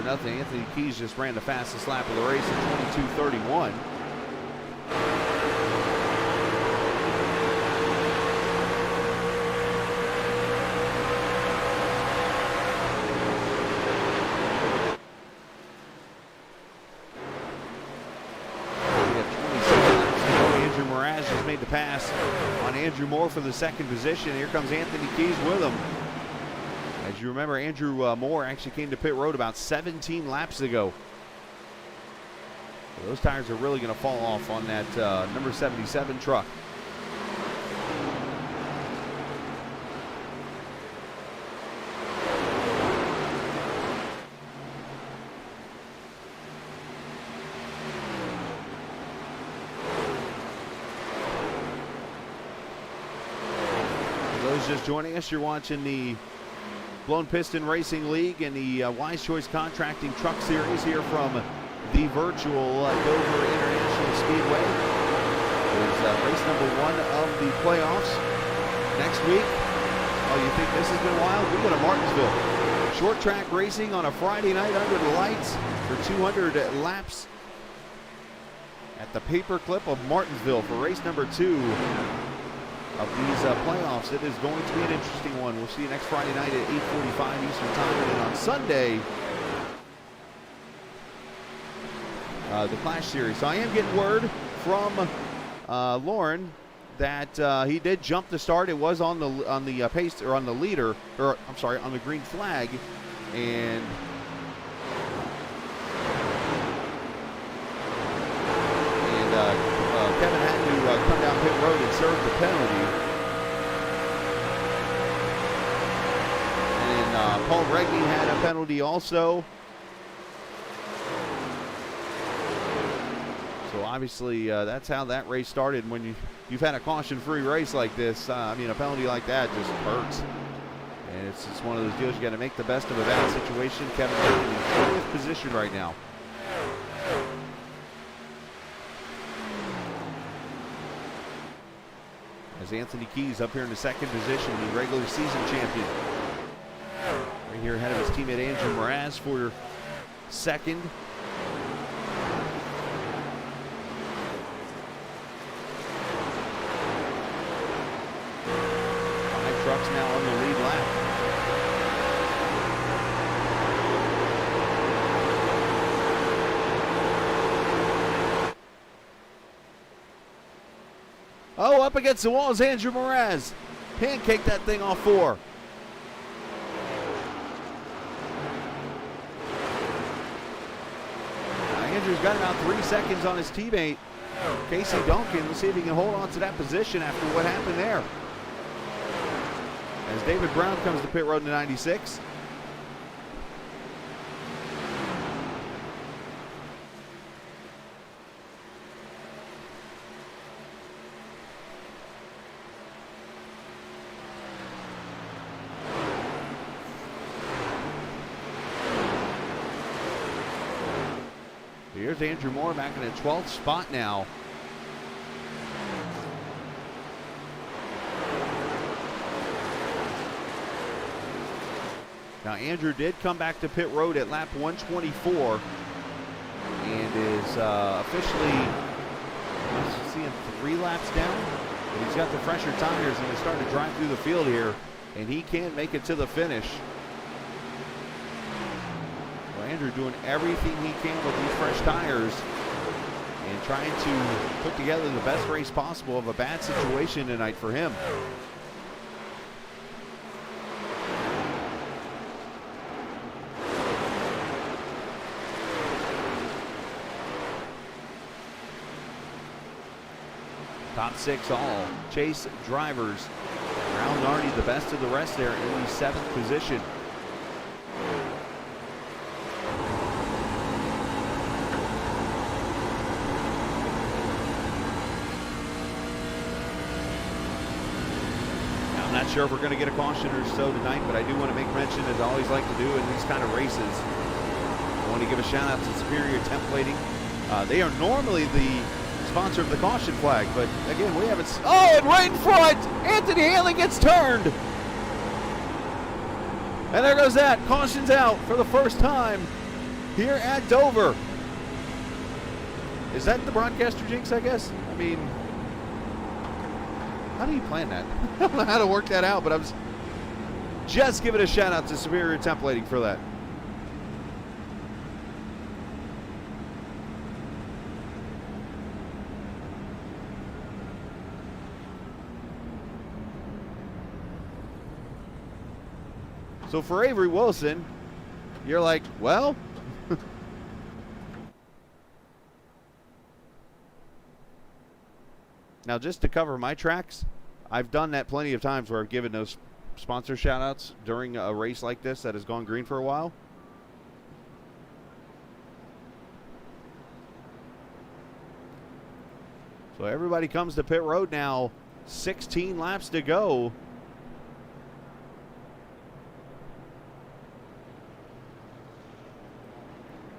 Nothing. Anthony Keys just ran the fastest lap of the race at 22:31. Andrew Mraz just made the pass on Andrew Moore for the second position. Here comes Anthony Keys with him. As you remember, Andrew Moore actually came to pit road about 17 laps ago. So those tires are really going to fall off on that number 77 truck. For those just joining us, you're watching the Blown Piston Racing League and the Wise Choice Contracting Truck Series here from the virtual Dover International Speedway. It's race number 1 of the playoffs. Next week, oh, you think this has been wild? We go to Martinsville. Short track racing on a Friday night under the lights for 200 laps at the Paperclip of Martinsville for race number 2 of these playoffs. It is going to be an interesting one. We'll see you next Friday night at 8:45 Eastern Time, and then on Sunday, the Clash Series. So I am getting word from Lauren that he did jump the start. It was on the pace, or on the leader, or I'm sorry, on the green flag, and Kevin had to come down pit road and serve the penalty. And then Paul Reggie had a penalty also. So obviously that's how that race started. When you've had a caution-free race like this, I mean, a penalty like that just hurts. And it's just one of those deals you got to make the best of a bad situation. Kevin Reggie in 40th position right now. As Anthony Keys up here in the second position, the regular season champion. Right here ahead of his teammate Andrew Mraz for second. 5 trucks now on the lead lap. Oh, up against the wall is Andrew Mraz. Pancake that thing off 4. Andrew's got about 3 seconds on his teammate, Casey Duncan. Let's see if he can hold on to that position after what happened there. As David Brown comes to pit road in 96. Here's Andrew Moore back in the 12th spot now. Now Andrew did come back to pit road at lap 124 and is officially, let's see him 3 laps down, but he's got the fresher tires and he's starting to drive through the field here, and he can't make it to the finish. Andrew doing everything he can with these fresh tires and trying to put together the best race possible of a bad situation tonight for him. Top 6 all Chase drivers. Brown Nardi the best of the rest there in the 7th position. Not sure if we're going to get a caution or so tonight, but I do want to make mention, as I always like to do in these kind of races, I want to give a shout out to Superior Templating. They are normally the sponsor of the caution flag, but again, we haven't. Oh, and right in front, Anthony Haley gets turned. And there goes that. Caution's out for the first time here at Dover. Is that the broadcaster jinx, I guess? I mean, how do you plan that? I don't know how to work that out, but I'm just giving a shout out to Superior Templating for that. So for Avery Wilson, you're like, well, now, just to cover my tracks, I've done that plenty of times where I've given those sponsor shout-outs during a race like this that has gone green for a while. So everybody comes to pit road now. 16 laps to go.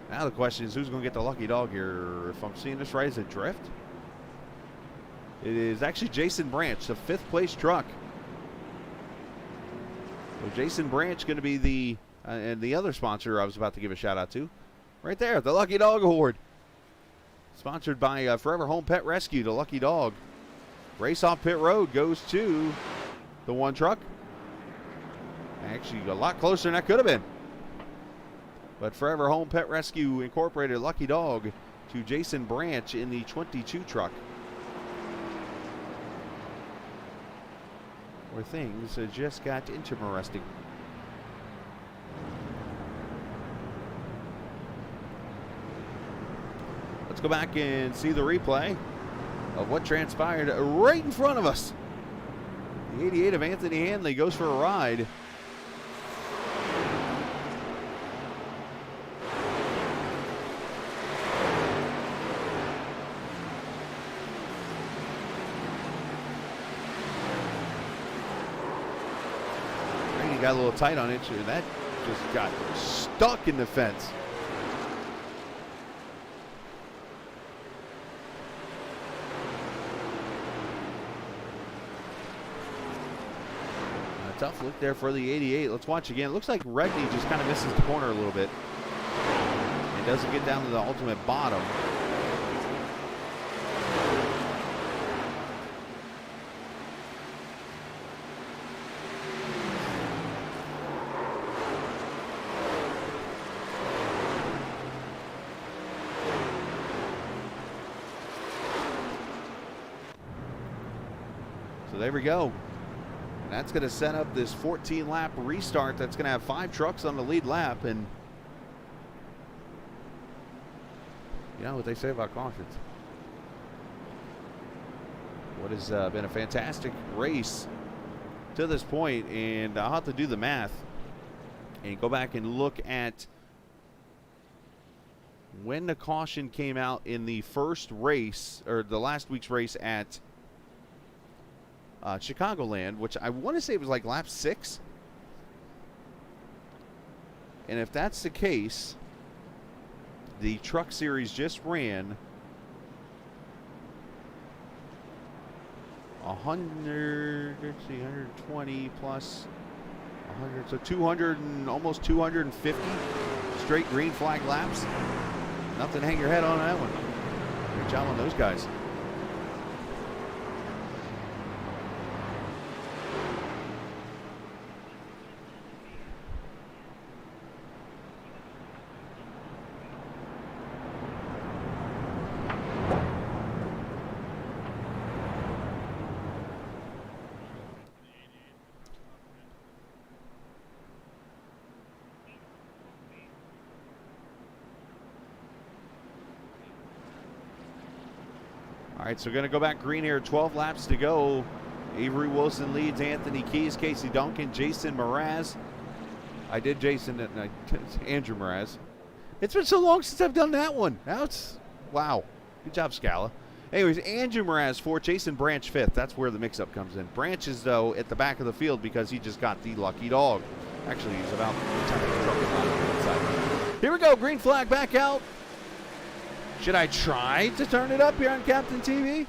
Now the question is, who's going to get the lucky dog here? If I'm seeing this right, is it drift? It is actually Jason Branch, the 5th place truck. So Jason Branch going to be the, and the other sponsor I was about to give a shout out to. Right there, the Lucky Dog Award. Sponsored by Forever Home Pet Rescue, the Lucky Dog. Race off pit road goes to the one truck. Actually, a lot closer than that could have been. But Forever Home Pet Rescue Incorporated, Lucky Dog, to Jason Branch in the 22 truck. Where things just got interesting. Let's go back and see the replay of what transpired right in front of us. The 88 of Anthony Hanley goes for a ride. Brady got a little tight on it, and that just got stuck in the fence. Tough look there for the 88. Let's watch again. It looks like Regney just kind of misses the corner a little bit. It doesn't get down to the ultimate bottom. So there we go. And that's going to set up this 14-lap restart that's going to have 5 trucks on the lead lap. And you know what they say about cautions. What has been a fantastic race to this point, and I'll have to do the math and go back and look at when the caution came out in the first race, or the last week's race at Chicagoland, which I want to say was like lap 6. And if that's the case, the truck series just ran 120 plus 100, so 200 and almost 250 straight green flag laps. Nothing to hang your head on that one. Great job on those guys. All right, so we're going to go back green here. 12 laps to go. Avery Wilson leads. Anthony Keys, Casey Duncan, Jason Mraz. I did Jason and Andrew Mraz. It's been so long since I've done that one. Now it's, wow. Good job, Scala. Anyways, Andrew Mraz 4th, Jason Branch 5th. That's where the mix-up comes in. Branch is, though, at the back of the field because he just got the lucky dog. Actually, he's about the time the truck is on the inside. Here we go. Green flag back out. Should I try to turn it up here on Captain TV?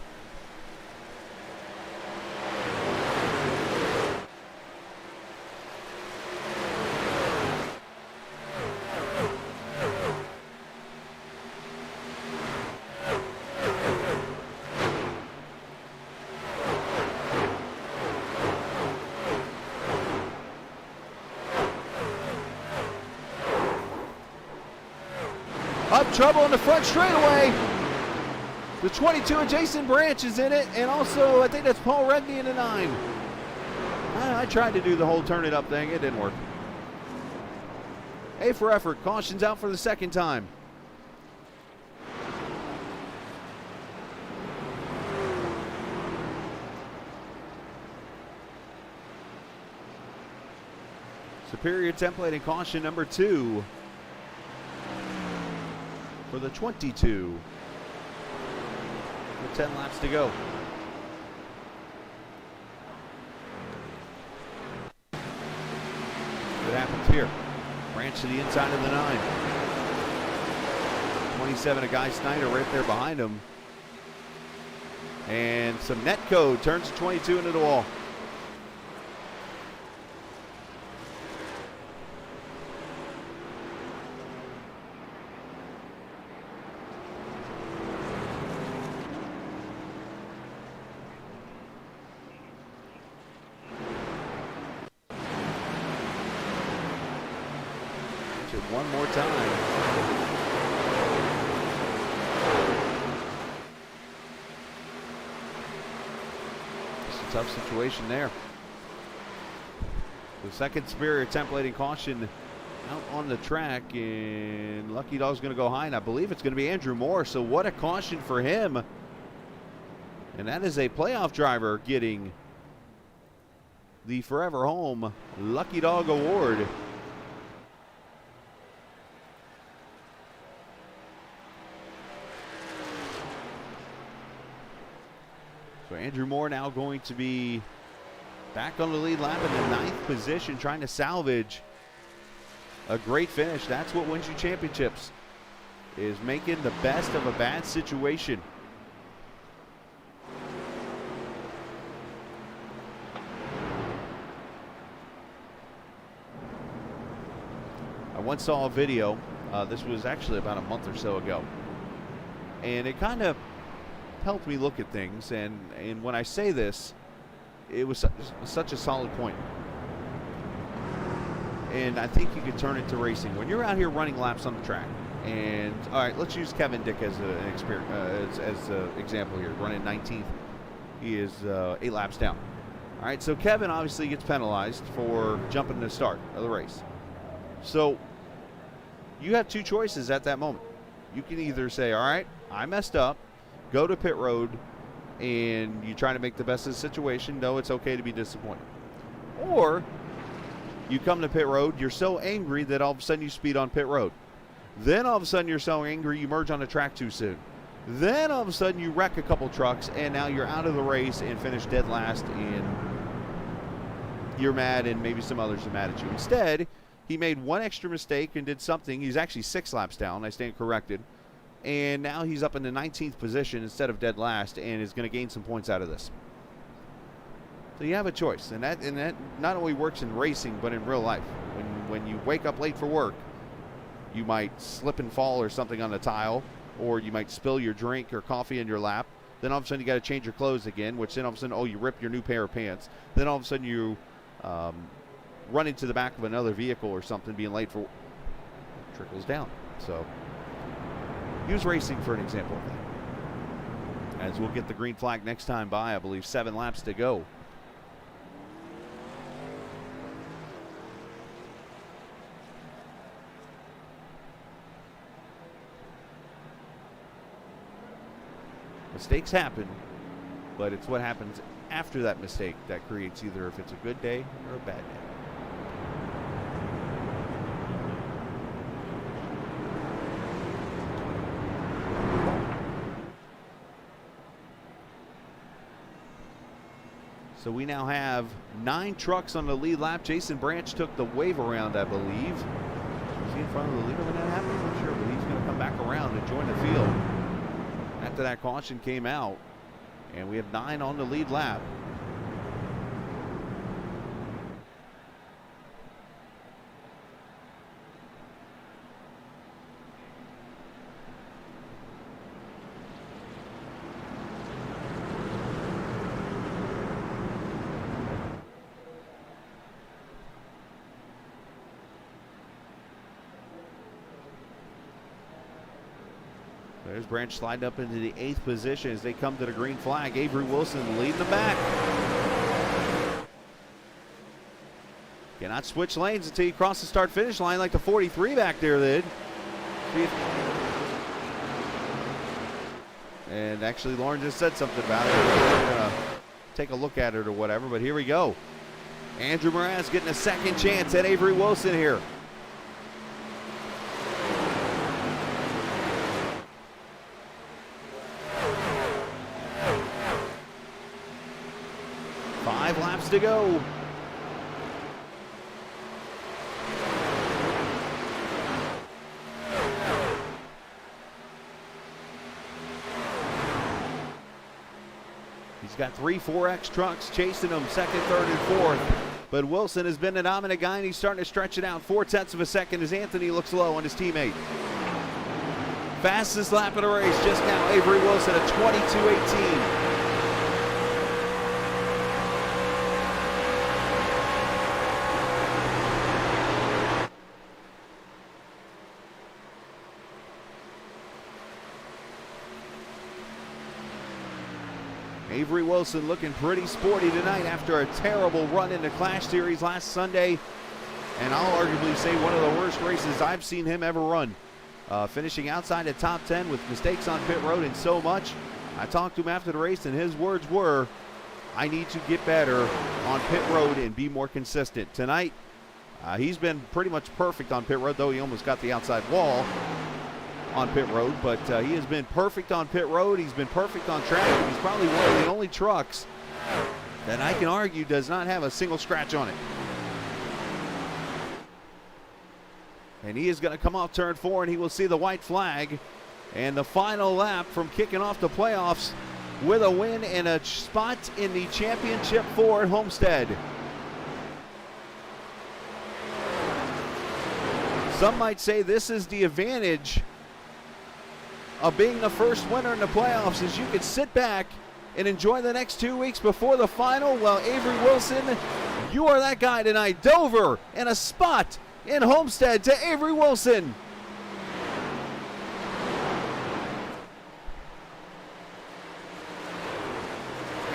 Up trouble in the front straightaway. The 22 of Jason Branch is in it, and also I think that's Paul Regney in the 9. I tried to do the whole turn it up thing. It didn't work. A for effort. Caution's out for the second time. Superior template and caution number 2. For the 22. With 10 laps to go. What happens here? Branch to the inside of the 9. 27 of Guy Snyder right there behind him. And some net code turns the 22 into the wall. it one more time. It's a tough situation there. The second Superior templating caution out on the track, and Lucky Dog's going to go high, and I believe it's going to be Andrew Moore. So what a caution for him. And that is a playoff driver getting the Forever Home Lucky Dog Award. So Andrew Moore now going to be back on the lead lap in the 9th position, trying to salvage a great finish. That's what wins you championships, is making the best of a bad situation. I once saw a video, this was actually about a month or so ago, and it kind of helped me look at things, and when I say this, it was such a solid point. And I think you could turn it to racing. When you're out here running laps on the track, and all right, let's use Kevin Dyck as an example here, running 19th. He is 8 laps down. All right, so Kevin obviously gets penalized for jumping the start of the race. So you have two choices at that moment. You can either say, all right, I messed up, go to pit road, and you try to make the best of the situation. No, it's okay to be disappointed. Or you come to pit road, you're so angry that all of a sudden you speed on pit road. Then all of a sudden you're so angry you merge on the track too soon. Then all of a sudden you wreck a couple trucks, and now you're out of the race and finish dead last, and you're mad, and maybe some others are mad at you. Instead, he made one extra mistake and did something. He's actually 6 laps down. I stand corrected. And now he's up in the 19th position instead of dead last, and is going to gain some points out of this. So you have a choice, and that not only works in racing, but in real life. When you wake up late for work, you might slip and fall or something on the tile, or you might spill your drink or coffee in your lap. Then all of a sudden you got to change your clothes again, which then all of a sudden, oh, you rip your new pair of pants. Then all of a sudden you run into the back of another vehicle or something, being late for trickles down. So use racing for an example of that. As we'll get the green flag next time by, I believe 7 laps to go. Mistakes happen, but it's what happens after that mistake that creates either if it's a good day or a bad day. So we now have 9 trucks on the lead lap. Jason Branch took the wave around, I believe. Was he in front of the leader when that happened? I'm not sure, but he's going to come back around and join the field after that caution came out. And we have 9 on the lead lap. There's Branch sliding up into the 8th position as they come to the green flag. Avery Wilson leading the back. Cannot switch lanes until you cross the start-finish line like the 43 back there did. And actually, Lauren just said something about it. We're going to take a look at it or whatever, but here we go. Andrew Moraz getting a second chance at Avery Wilson here. To go. He's got 3 4X trucks chasing him, 2nd, 3rd, and 4th. But Wilson has been a dominant guy, and he's starting to stretch it out. 0.4 of a second as Anthony looks low on his teammate. Fastest lap of the race just now, Avery Wilson at 22:18. Avery Wilson looking pretty sporty tonight after a terrible run in the Clash Series last Sunday. And I'll arguably say one of the worst races I've seen him ever run. Finishing outside the top 10 with mistakes on pit road and so much. I talked to him after the race, and his words were, I need to get better on pit road and be more consistent. Tonight, he's been pretty much perfect on pit road, though he almost got the outside wall on pit road. But he has been perfect on pit road. He's been perfect on track. He's probably one of the only trucks that I can argue does not have a single scratch on it. And he is going to come off turn 4, and he will see the white flag. And the final lap from kicking off the playoffs with a win and a spot in the championship for Homestead. Some might say this is the advantage of being the first winner in the playoffs, as you can sit back and enjoy the next 2 weeks before the final. Well, Avery Wilson, you are that guy tonight. Dover and a spot in Homestead to Avery Wilson.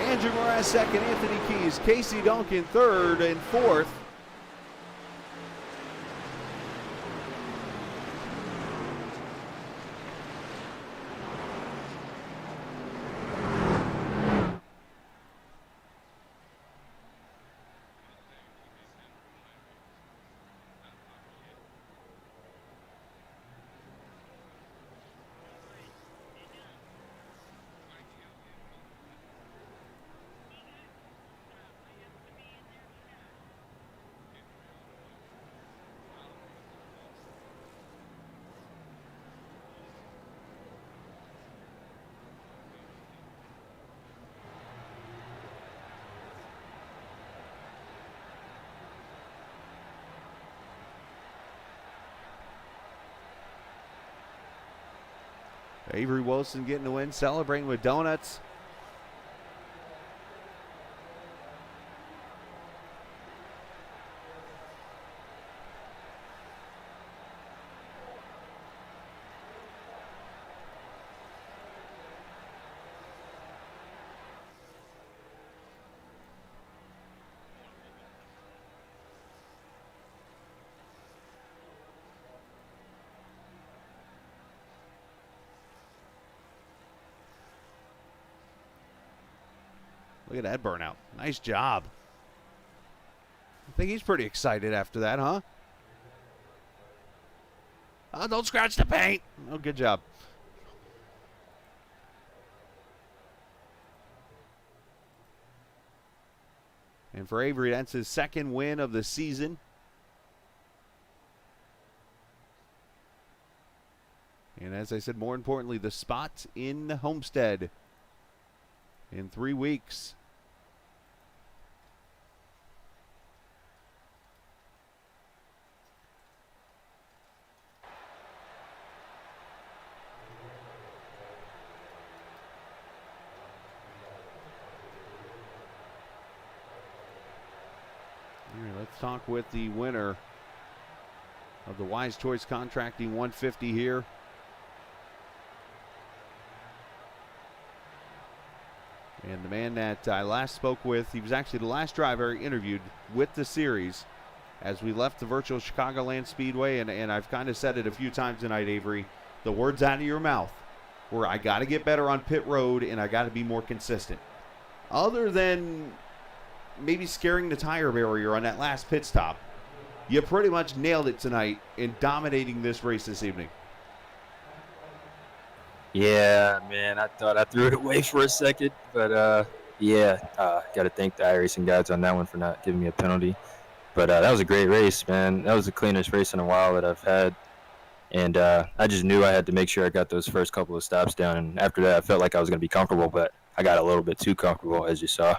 Andrew Moraz second, Anthony Keys, Casey Duncan third and fourth. Avery Wilson getting the win, celebrating with donuts. Look at that burnout. Nice job. I think he's pretty excited after that, huh? Oh, don't scratch the paint. Oh, good job. And for Avery, that's his second win of the season. And as I said, more importantly, the spot in Homestead in 3 weeks. Here, let's talk with the winner of the Wise Choice Contracting 150 here. And the man that I last spoke with, he was actually the last driver I interviewed with the series as we left the virtual Chicagoland Speedway. And I've kind of said it a few times tonight, Avery. The words out of your mouth were, I got to get better on pit road and I got to be more consistent. Other than maybe scaring the tire barrier on that last pit stop, you pretty much nailed it tonight in dominating this race this evening. Yeah, man, I thought I threw it away for a second, but got to thank the iRacing guys on that one for not giving me a penalty. But that was a great race, man. That was the cleanest race in a while that I've had. And I just knew I had to make sure I got those first couple of stops down. And after that, I felt like I was going to be comfortable, but I got a little bit too comfortable, as you saw.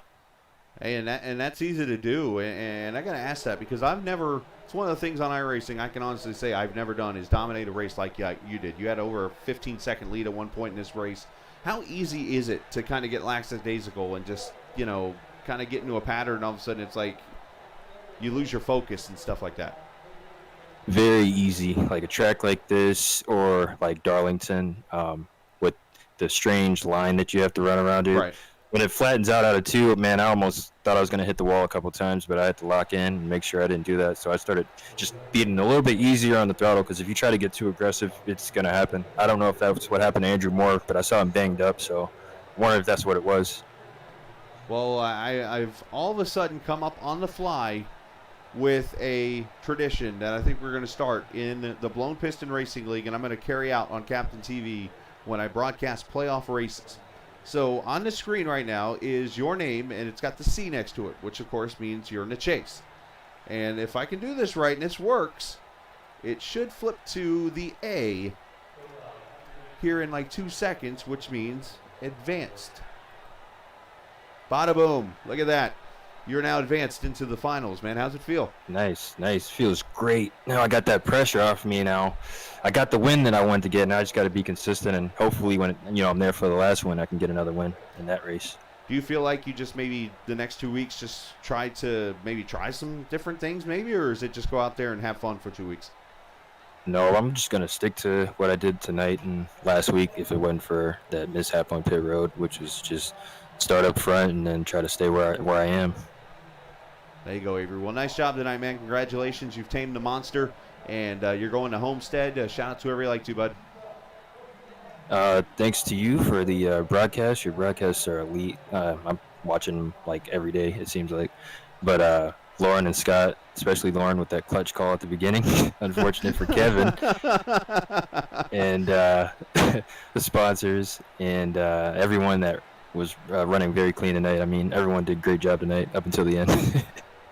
Hey, and that's easy to do. And I got to ask that because it's one of the things on iRacing I can honestly say I've never done is dominate a race like you did. You had over a 15-second lead at one point in this race. How easy is it to kind of get lackadaisical and just, kind of get into a pattern, and all of a sudden it's like you lose your focus and stuff like that? Very easy. Like a track like this or like Darlington with the strange line that you have to run around it. Right. when it flattens out of 2, man, I almost thought I was going to hit the wall a couple times, but I had to lock in and make sure I didn't do that. So I started just being a little bit easier on the throttle, because if you try to get too aggressive, it's going to happen. I don't know if that's what happened to Andrew Moore, but I saw him banged up, so I wonder if that's what it was. Well, I've all of a sudden come up on the fly with a tradition that I think we're going to start in the Blown Piston Racing League, and I'm going to carry out on Captain TV when I broadcast playoff races. So on the screen right now is your name, and it's got the C next to it, which of course means you're in the chase. And if I can do this right and this works, it should flip to the A here in like 2 seconds, which means advanced. Bada boom. Look at that. You're now advanced into the finals, man. How's it feel? Nice. Feels great. Now I got that pressure off me now. I got the win that I wanted to get. Now I just got to be consistent, and hopefully when I'm there for the last win, I can get another win in that race. Do you feel like you just maybe the next 2 weeks just try some different things maybe, or is it just go out there and have fun for 2 weeks? No, I'm just going to stick to what I did tonight and last week if it wasn't for that mishap on pit road, which was just start up front and then try to stay where I am. There you go, Avery. Well, nice job tonight, man. Congratulations. You've tamed the monster, and you're going to Homestead. Shout out to whoever you like to, bud. Thanks to you for the broadcast. Your broadcasts are elite. I'm watching them like every day, it seems like. But Lauren and Scott, especially Lauren with that clutch call at the beginning, unfortunate for Kevin. And the sponsors and everyone that was running very clean tonight. I mean, everyone did a great job tonight up until the end.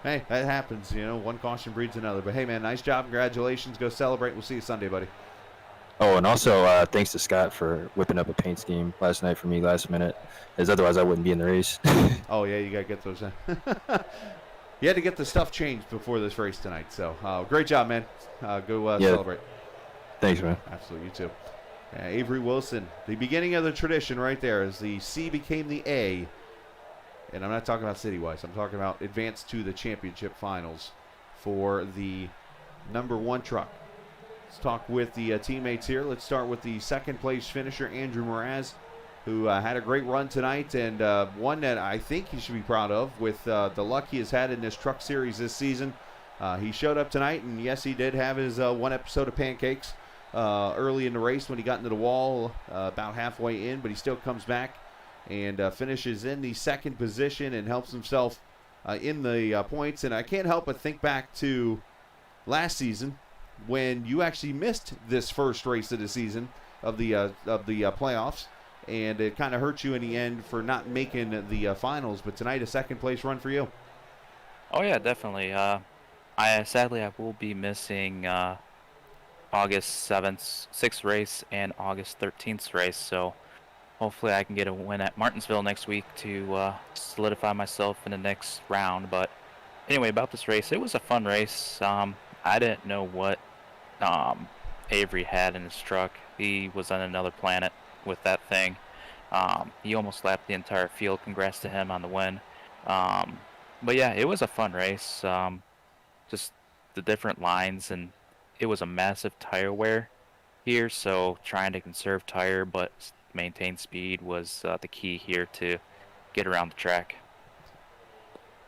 Hey, that happens. One caution breeds another. But, hey, man, nice job. Congratulations. Go celebrate. We'll see you Sunday, buddy. Oh, and also thanks to Scott for whipping up a paint scheme last night for me last minute, as otherwise I wouldn't be in the race. Oh, yeah, you got to get those. You had to get the stuff changed before this race tonight. So, great job, man. Go celebrate. Thanks, man. Absolutely, you too. Avery Wilson, the beginning of the tradition right there as the C became the A. And I'm not talking about city-wise. I'm talking about advance to the championship finals for the #1 truck. Let's talk with the teammates here. Let's start with the second-place finisher, Andrew Moraz, who had a great run tonight, and one that I think he should be proud of with the luck he has had in this truck series this season. He showed up tonight, and yes, he did have his one episode of pancakes early in the race when he got into the wall about halfway in, but he still comes back and finishes in the second position and helps himself in the points. And I can't help but think back to last season when you actually missed this first race of the season of the playoffs, and it kind of hurt you in the end for not making the finals. But tonight, a second-place run for you. Oh yeah, definitely. Sadly I will be missing August 7th, 6th race and August 13th race, so hopefully I can get a win at Martinsville next week to solidify myself in the next round. But anyway, about this race, it was a fun race. I didn't know what Avery had in his truck. He was on another planet with that thing. He almost lapped the entire field. Congrats to him on the win. But yeah, it was a fun race. Just the different lines, and it was a massive tire wear here, so trying to conserve tire but maintain speed was the key here to get around the track.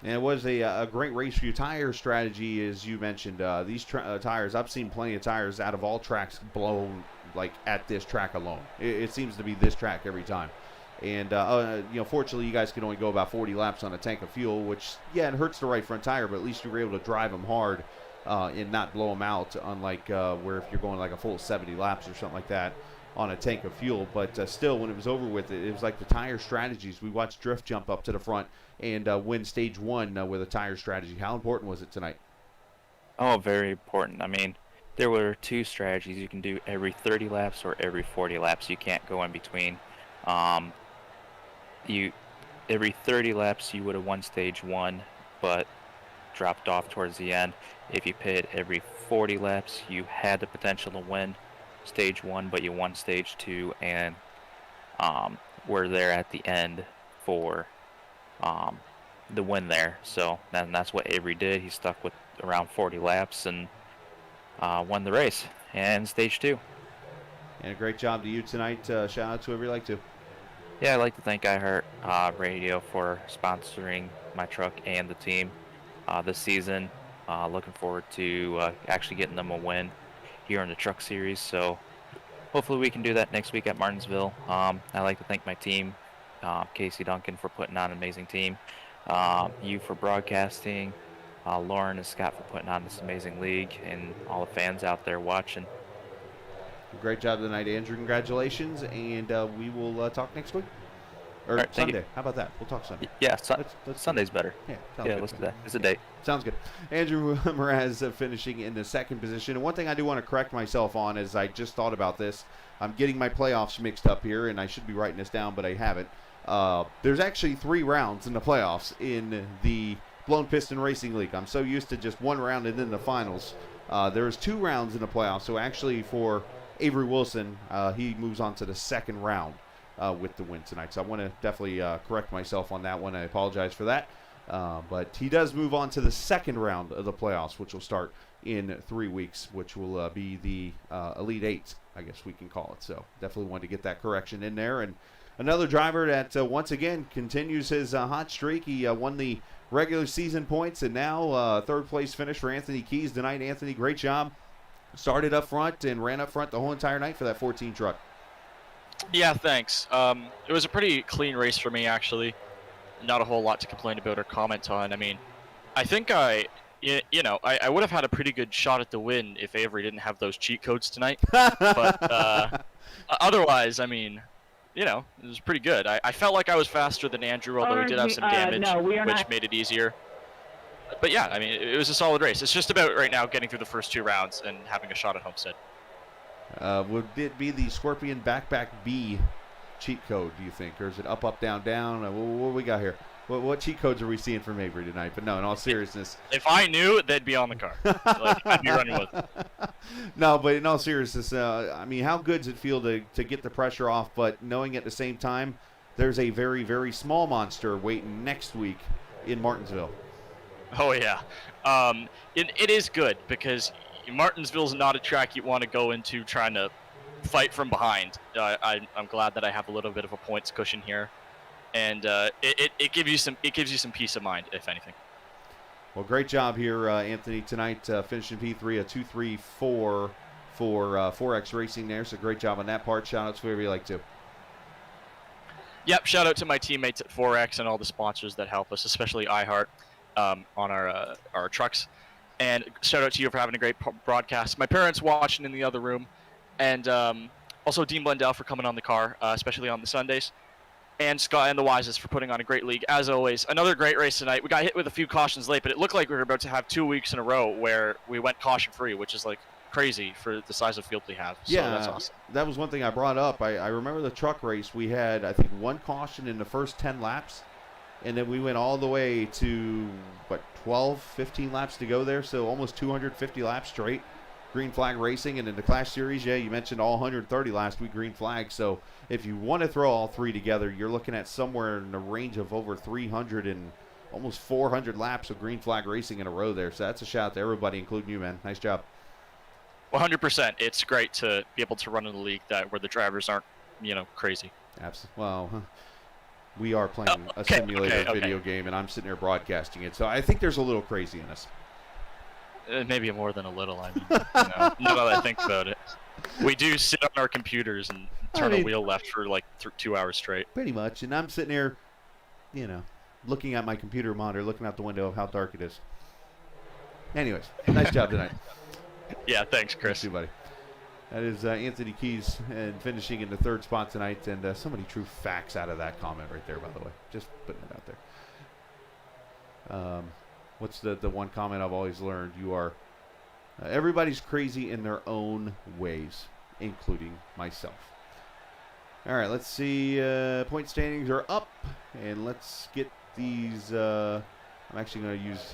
And it was a great race for you. Tire strategy, as you mentioned, these tires, I've seen plenty of tires out of all tracks blown like at this track alone. It seems to be this track every time. And, fortunately, you guys can only go about 40 laps on a tank of fuel, which, yeah, it hurts the right front tire, but at least you were able to drive them hard and not blow them out, unlike where if you're going like a full 70 laps or something like that on a tank of fuel. But still, when it was over with, it was like the tire strategies. We watched Drift jump up to the front and win stage 1 with a tire strategy. How important was it tonight? Oh, very important. I mean, there were 2 strategies. You can do every 30 laps or every 40 laps. You can't go in between. Every 30 laps you would have won stage 1, but dropped off towards the end. If you pit every 40 laps, you had the potential to win stage 1, but you won stage 2, and were there at the end for the win there. So that's what Avery did. He stuck with around 40 laps and won the race and stage 2. And a great job to you tonight. Shout out to whoever you like to. Yeah, I'd like to thank iHeart Radio for sponsoring my truck and the team this season. Looking forward to actually getting them a win here in the Truck Series. So hopefully we can do that next week at Martinsville. I'd like to thank my team, Casey Duncan for putting on an amazing team, you for broadcasting, Lauren and Scott for putting on this amazing league, and all the fans out there watching. Great job tonight, Andrew. Congratulations, and we will talk next week. Or Right, thank Sunday. you. How about that? We'll talk Sunday. Yeah, Let's Sunday's better. Yeah, Yeah, let's do that. It's a date. Sounds good. Andrew Mraz finishing in the second position. And one thing I do want to correct myself on is I just thought about this. I'm getting my playoffs mixed up here, and I should be writing this down, but I haven't. There's actually 3 rounds in the playoffs in the Blown Piston Racing League. I'm so used to just 1 round and then the finals. There's 2 rounds in the playoffs. So actually for Avery Wilson, he moves on to the second round with the win tonight. So I want to definitely correct myself on that one. I apologize for that. But he does move on to the second round of the playoffs, which will start in 3 weeks, which will be the Elite 8, I guess we can call it. So definitely wanted to get that correction in there. And another driver that once again continues his hot streak. He won the regular season points, and now third place finish for Anthony Keys tonight. Anthony, great job. Started up front and ran up front the whole entire night for that 14 truck. Yeah, thanks. It was a pretty clean race for me, actually. Not a whole lot to complain about or comment on. I mean, I think I would have had a pretty good shot at the win if Avery didn't have those cheat codes tonight. But otherwise, I mean, it was pretty good. I felt like I was faster than Andrew, although he did have some damage, which made it easier. But yeah, I mean, it was a solid race. It's just about right now getting through the first 2 rounds and having a shot at Homestead. Would it be the Scorpion Backpack B cheat code, do you think? Or is it up, up, down, down? What we got here? What cheat codes are we seeing from Avery tonight? But no, in all seriousness. If I knew, they'd be on the car. I'd be running with them. No, but in all seriousness, I mean, how good does it feel to get the pressure off, but knowing at the same time there's a very, very small monster waiting next week in Martinsville? Oh, yeah. It is good because Martinsville's not a track you want to go into trying to fight from behind. I'm glad that I have a little bit of a points cushion here, and it gives you some peace of mind, if anything. Well, great job here, Anthony, tonight, finishing P3, a 2.34 for 4X Racing there. So great job on that part. Shout out to whoever you like to. Yep, shout out to my teammates at 4X and all the sponsors that help us, especially iHeart on our trucks. And shout out to you for having a great broadcast. My parents watching in the other room. And also Dean Blundell for coming on the car, especially on the Sundays. And Scott and the Wisest for putting on a great league, as always. Another great race tonight. We got hit with a few cautions late, but it looked like we were about to have 2 weeks in a row where we went caution-free, which is like crazy for the size of field we have. So Yeah, that's awesome. That was one thing I brought up. I remember the truck race. We had, I think, 1 caution in the first 10 laps. And then we went all the way to, 12, 15 laps to go there. So almost 250 laps straight. Green flag racing. And in the Clash Series, yeah, you mentioned all 130 last week green flag. So if you want to throw all 3 together, you're looking at somewhere in the range of over 300 and almost 400 laps of green flag racing in a row there. So that's a shout out to everybody, including you, man. Nice job. 100%. It's great to be able to run in a league where the drivers aren't, crazy. Absolutely. Well, we are playing a simulator video game, and I'm sitting here broadcasting it. So I think there's a little crazy in us. Maybe more than a little, I mean. Now that I think about it. We do sit on our computers and turn a wheel left for like 2 hours straight. Pretty much. And I'm sitting here, looking at my computer monitor, looking out the window of how dark it is. Anyways, nice job tonight. Yeah, thanks, Chris. Thank you, buddy. That is Anthony Keys and finishing in the 3rd spot tonight. And so many true facts out of that comment right there, by the way. Just putting it out there. What's the one comment I've always learned? You are everybody's crazy in their own ways, including myself. All right, let's see. Point standings are up, and let's get these. I'm actually going to use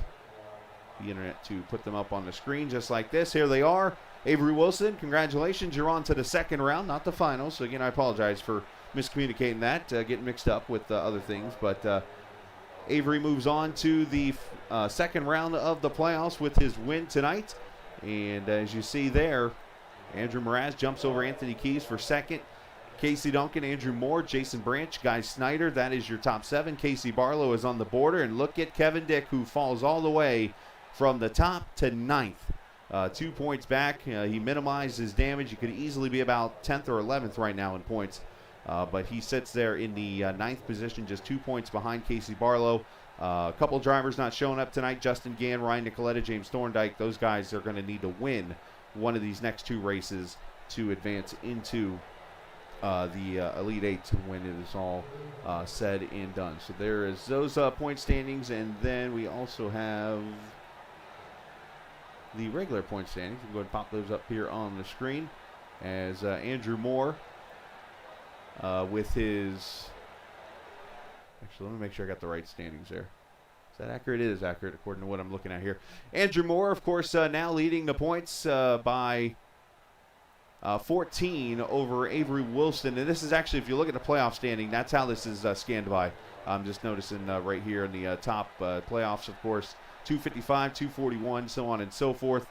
the internet to put them up on the screen just like this. Here they are. Avery Wilson, congratulations. You're on to the 2nd round, not the final. So, again, I apologize for miscommunicating that, getting mixed up with other things. But Avery moves on to the 2nd round of the playoffs with his win tonight. And as you see there, Andrew Mraz jumps over Anthony Keys for 2nd. Casey Duncan, Andrew Moore, Jason Branch, Guy Snyder. That is your top 7. Casey Barlow is on the border. And look at Kevin Dyck, who falls all the way from the top to 9th. 2 points back. He minimized his damage. He could easily be about 10th or 11th right now in points. But he sits there in the 9th position, just 2 points behind Casey Barlow. A couple drivers not showing up tonight. Justin Gann, Ryan Nicoletta, James Thorndike. Those guys are going to need to win one of these next 2 races to advance into the Elite 8 when it is all said and done. So there is those point standings, and then we also have the regular point standings. We'll go ahead and pop those up here on the screen as Andrew Moore with his... Actually, let me make sure I got the right standings there. Is that accurate? It is accurate according to what I'm looking at here. Andrew Moore, of course, now leading the points by 14 over Avery Wilson. And this is actually, if you look at the playoff standing, that's how this is scanned by. I'm just noticing right here in the top playoffs, of course, 255, 241, so on and so forth.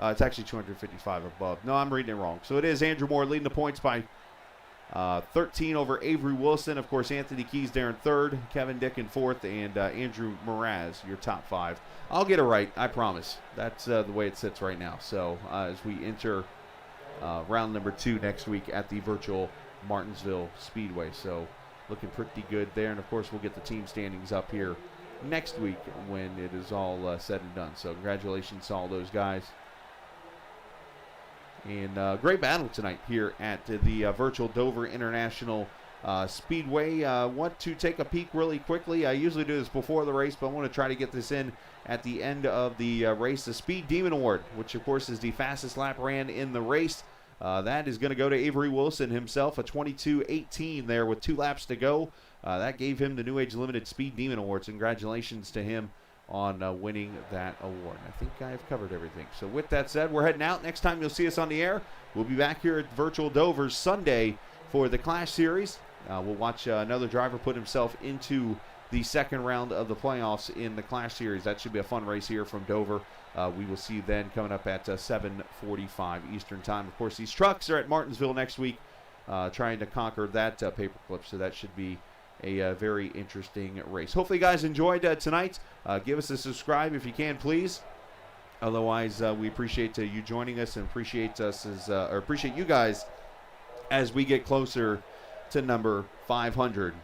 It's actually 255 above. No, I'm reading it wrong. So it is Andrew Moore leading the points by 13 over Avery Wilson. Of course, Anthony Keys there in 3rd, Kevin Dyck in 4th, and Andrew Mraz, your top 5. I'll get it right, I promise. That's the way it sits right now. So as we enter round number 2 next week at the virtual Martinsville Speedway. So looking pretty good there. And, of course, we'll get the team standings up here next week when it is all said and done. So congratulations to all those guys. And great battle tonight here at the virtual Dover International Speedway. Want to take a peek really quickly. I usually do this before the race, but I want to try to get this in at the end of the race. The Speed Demon Award, which of course is the fastest lap ran in the race. That is going to go to Avery Wilson himself, a 22:18 there with 2 laps to go. That gave him the New Age Limited Speed Demon Award. So congratulations to him on winning that award. I think I've covered everything. So with that said, we're heading out. Next time you'll see us on the air, we'll be back here at Virtual Dover Sunday for the Clash Series. We'll watch another driver put himself into the 2nd round of the playoffs in the Clash Series. That should be a fun race here from Dover. We will see you then coming up at 7:45 Eastern Time. Of course, these trucks are at Martinsville next week trying to conquer that paperclip, so that should be a very interesting race. Hopefully you guys enjoyed tonight. Give us a subscribe if you can, please. Otherwise, we appreciate you joining us and appreciate you guys as we get closer to number 500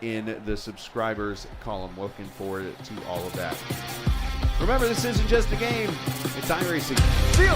in the subscribers column. Looking forward to all of that. Remember, this isn't just a game. It's iRacing. See you!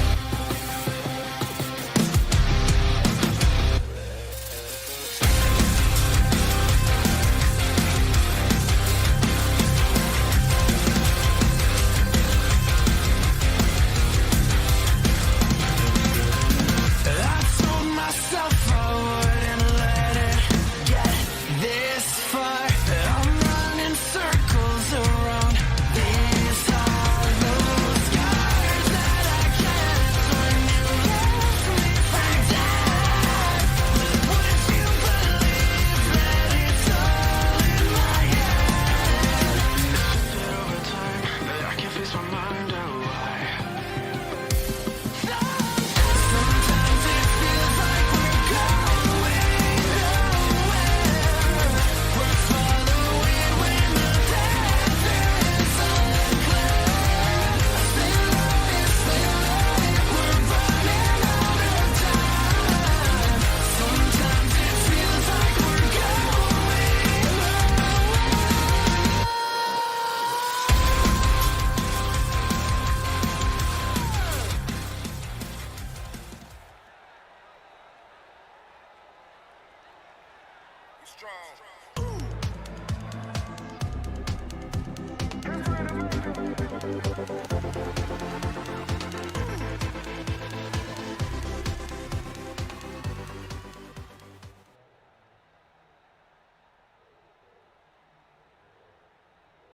Strong.